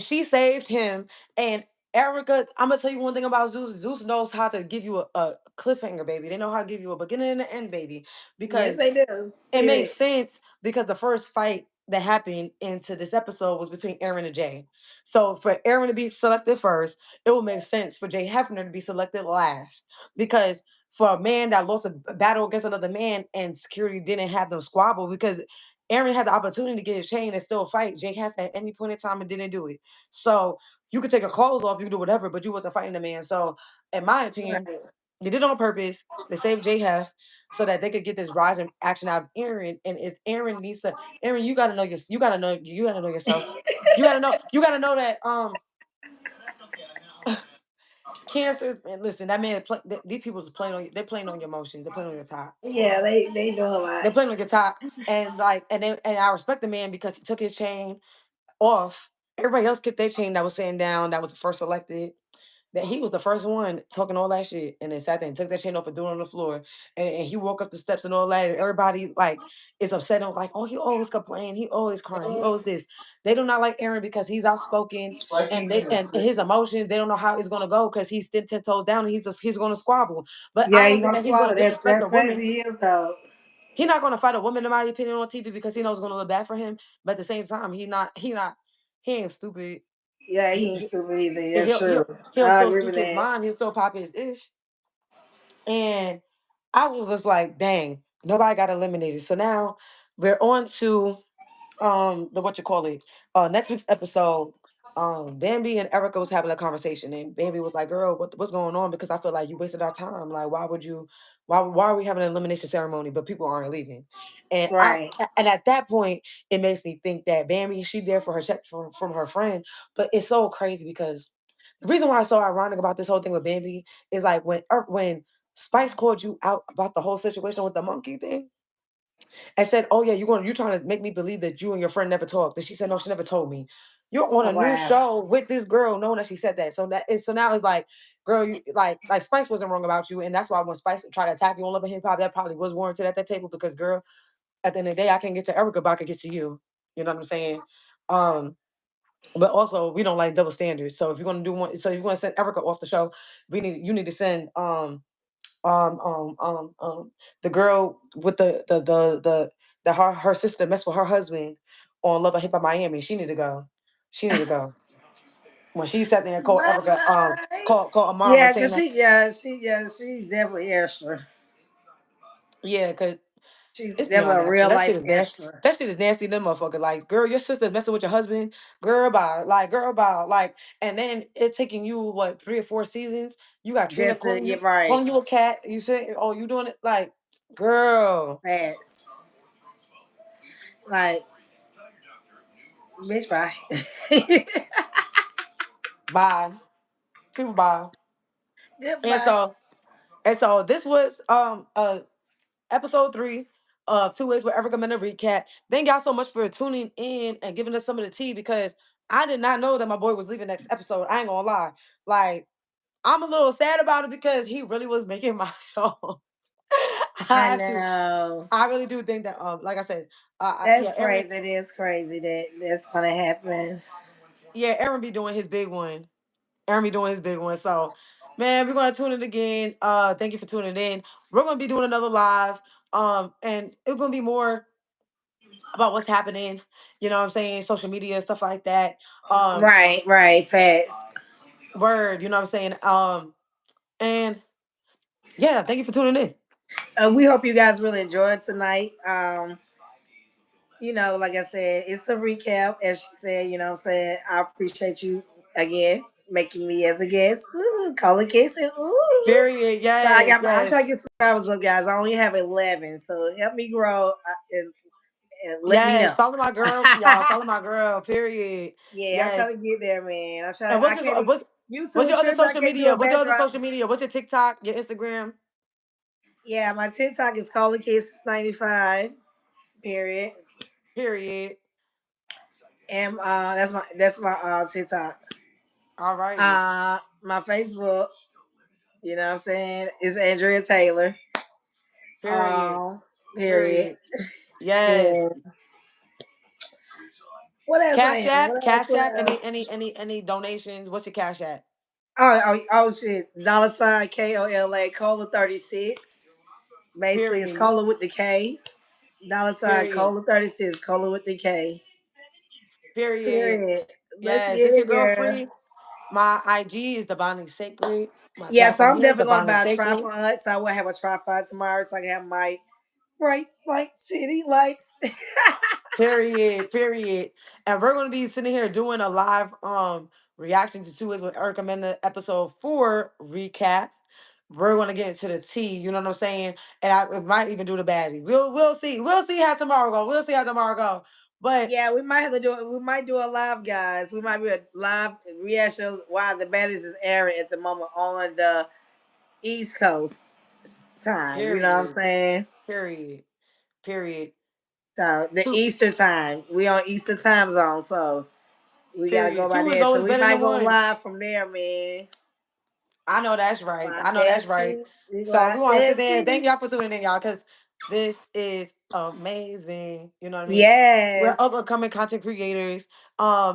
she saved him. And Erica, I'm gonna tell you one thing about Zeus. Zeus knows how to give you a cliffhanger, baby. They know how to give you a beginning and an end, baby, Yes, because they do. it makes Period. sense because the first fight that happened into this episode was between Aaron and Jay. So for Aaron to be selected first, it will make sense for Jay Hefner to be selected last because for a man that lost a battle against another man and security didn't have them squabble because Aaron had the opportunity to get his chain and still fight. Jake Half at any point in time and didn't do it. So you could take your clothes off, you could do whatever, but you wasn't fighting the man. So in my opinion, Right. they did it on purpose. They saved J Half so that they could get this rise in action out of Aaron. And if Aaron needs to, Aaron, you gotta know yourself. You gotta know that cancers, man, listen, that man these people is playing on they're playing on your emotions, they're playing on your top. Yeah, they do a lot. They're playing on your top. And like and I respect the man because he took his chain off. Everybody else get their chain that was sitting down, that was the first elected. That he was the first one talking all that shit and then sat there and took that chain off and threw it on the floor. And he walked up the steps and all that. And everybody like is upset and like, oh, he always complain, he always crying, he always this. They do not like Aaron because he's outspoken and they and his emotions, they don't know how it's gonna go because he's still 10 toes down and he's gonna squabble. But I Yeah, don't he think gonna that he's gonna swallow. disrespect That's a woman. crazy. He is though. He's not gonna fight a woman, in my opinion, on TV because he knows it's gonna look bad for him. But at the same time, he ain't stupid. Yeah, he ain't He, stupid either. he That's he'll true. he'll he'll I still agree with speak his that. mind. He'll still pop his ish. And I was just like, dang, nobody got eliminated. So now we're on to the what you call it next week's episode. Bambi and Erica was having a conversation and Bambi was like, girl, what's going on? Because I feel like you wasted our time. Like, why are we having an elimination ceremony but people aren't leaving? And Right. and at that point it makes me think that Bambi, she there for her check from her friend. But it's so crazy because the reason why it's so ironic about this whole thing with Bambi is like when Spice called you out about the whole situation with the monkey thing and said, "Oh yeah, you trying to make me believe that you and your friend never talked." And she said, "No, she never told me." You're on Oh a new wow. show with this girl, knowing that she said that. So now it's like, girl, you like Spice wasn't wrong about you, and that's why when Spice tried to attack you on Love and Hip Hop, that probably was warranted at that table because, girl, at the end of the day, I can get to Erica, but I can get to you. You know what I'm saying? Um, but also we don't like double standards. So if you're gonna do one, so if you're gonna send Erica off the show, you need to send um um um um the girl with the her sister messed with her husband on Love and Hip Hop Miami. She need to go. She need to go. When she sat there and called Bye Erica, bye. called Amara Yeah, saying cause that, she's definitely extra. yeah, cause She's it's definitely beyond a extra. real That shit life is nasty. extra. That shit is nasty. Them motherfucker. Like, girl, your sister messing with your husband. Girl, bye. Like, and then it's taking you what 3 or 4 seasons. You got Trina Just to get right. calling you a cat. You say, oh, you doing it like, girl, Fast. Like, bitch, bye. bye. People bye. And Goodbye. so this was episode 3 of Two Ways with Erica Mena recap. Thank y'all so much for tuning in and giving us some of the tea because I did not know that my boy was leaving next episode. I ain't gonna lie. Like, I'm a little sad about it because he really was making my show. I I actually, know. I really do think that, like I said, That's yeah, Aaron, crazy. It is crazy that that's gonna happen. yeah, Aaron be doing his big one. Aaron be doing his big one. So, man, we're gonna tune in again. Thank you for tuning in. We're gonna be doing another live. And it's gonna be more about what's happening. You know what I'm saying? Social media, stuff like that. Um, Right, right, fast. word, you know what I'm saying? And yeah, thank you for tuning in. We hope you guys really enjoyed tonight. Like I said, it's a recap, as she said. You know what I'm saying? I appreciate you again making me as a guest. Ooh, calling Casey. Ooh. Period. So Yes, I'm yes, trying to get subscribers up, guys. I only have 11, so help me grow and let me yes. know. Follow my girl, y'all. Follow my girl. Period. Yeah, I'm Yes. trying to get there, man. I'm trying. And I can't even what's YouTube your other trip. I social can't do media? a What's your other backdrop. social media? What's your TikTok? Your Instagram? Yeah, my TikTok is calling Cases 95. Period. Period. And that's my TikTok. All righty. My Facebook, you know what I'm saying, is Andrea Taylor. Period. Period. Period. Yes. And what else I Cash am? app. What else? Cash What app. else? Any donations? What's your cash app? Oh shit. $sign KOLA Cola 36. Basically it's Period. Cola with the K. $sign Period. Cola 36. Cola with the K. Period. Period. Let's Yes. get This your it, girl girl. free. My IG is the Bonnie Sacred. My Yeah, tap so from I'm here, definitely gonna divine and buy a sacred. tripod. So I will have a tripod tomorrow, so I can have my bright light city lights. Period. Period. And we're gonna be sitting here doing a live reaction to Two Is with Erica Mena episode 4 recap. We're gonna get into the tea, you know what I'm saying? And I we might even do the baddie. We'll see. We'll see how tomorrow go. We'll see how tomorrow go. But Yeah, we might have to do it. We might do a live, guys. We might be a live reaction while the baddies is airing at the moment on the East Coast time. You know what I'm period. saying? Period. Period. So the Two Eastern time. We on Eastern time zone, so we gotta go period. by Two is there. So always we better than might go one. live from there, man. I know that's right. Live I know there that's right. too. We go So we out want to there sit there and thank too. y'all for tuning in, y'all, because this is amazing. You know what I mean? We're Yes. up and coming content creators.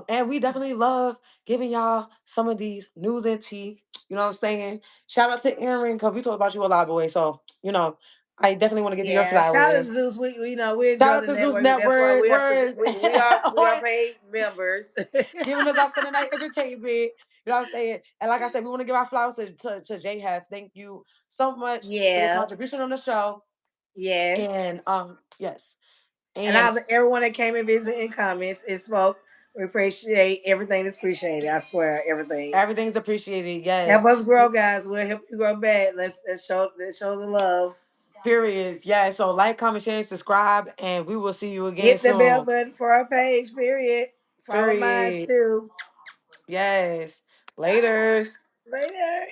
And we definitely love giving y'all some of these news and tea. You know what I'm saying? Shout out to Aaron, because we talked about you a lot, boy. So, I definitely want to give you your Yeah. Shout out to flowers. Zeus. We you know we Shout enjoy out the to Zeus network. That's why Network. we are Word. we are paid members. Giving us our Sunday night entertainment. You know what I'm saying? And like I said, we want to give our flowers to J Hef. Thank you so much for your Yeah. contribution on the show. Yes. And yes. And And all everyone that came and visited in comments and spoke, we appreciate everything. Is appreciated. I swear, everything. everything's appreciated. Help Yes. us grow, guys. We'll help you grow back. Let's show the love. Periods. Yeah. So like, comment, share, and subscribe, and we will see you again Hit the bell soon. button for our page. Period. Follow mine Period. too. Yes. Laters. Later.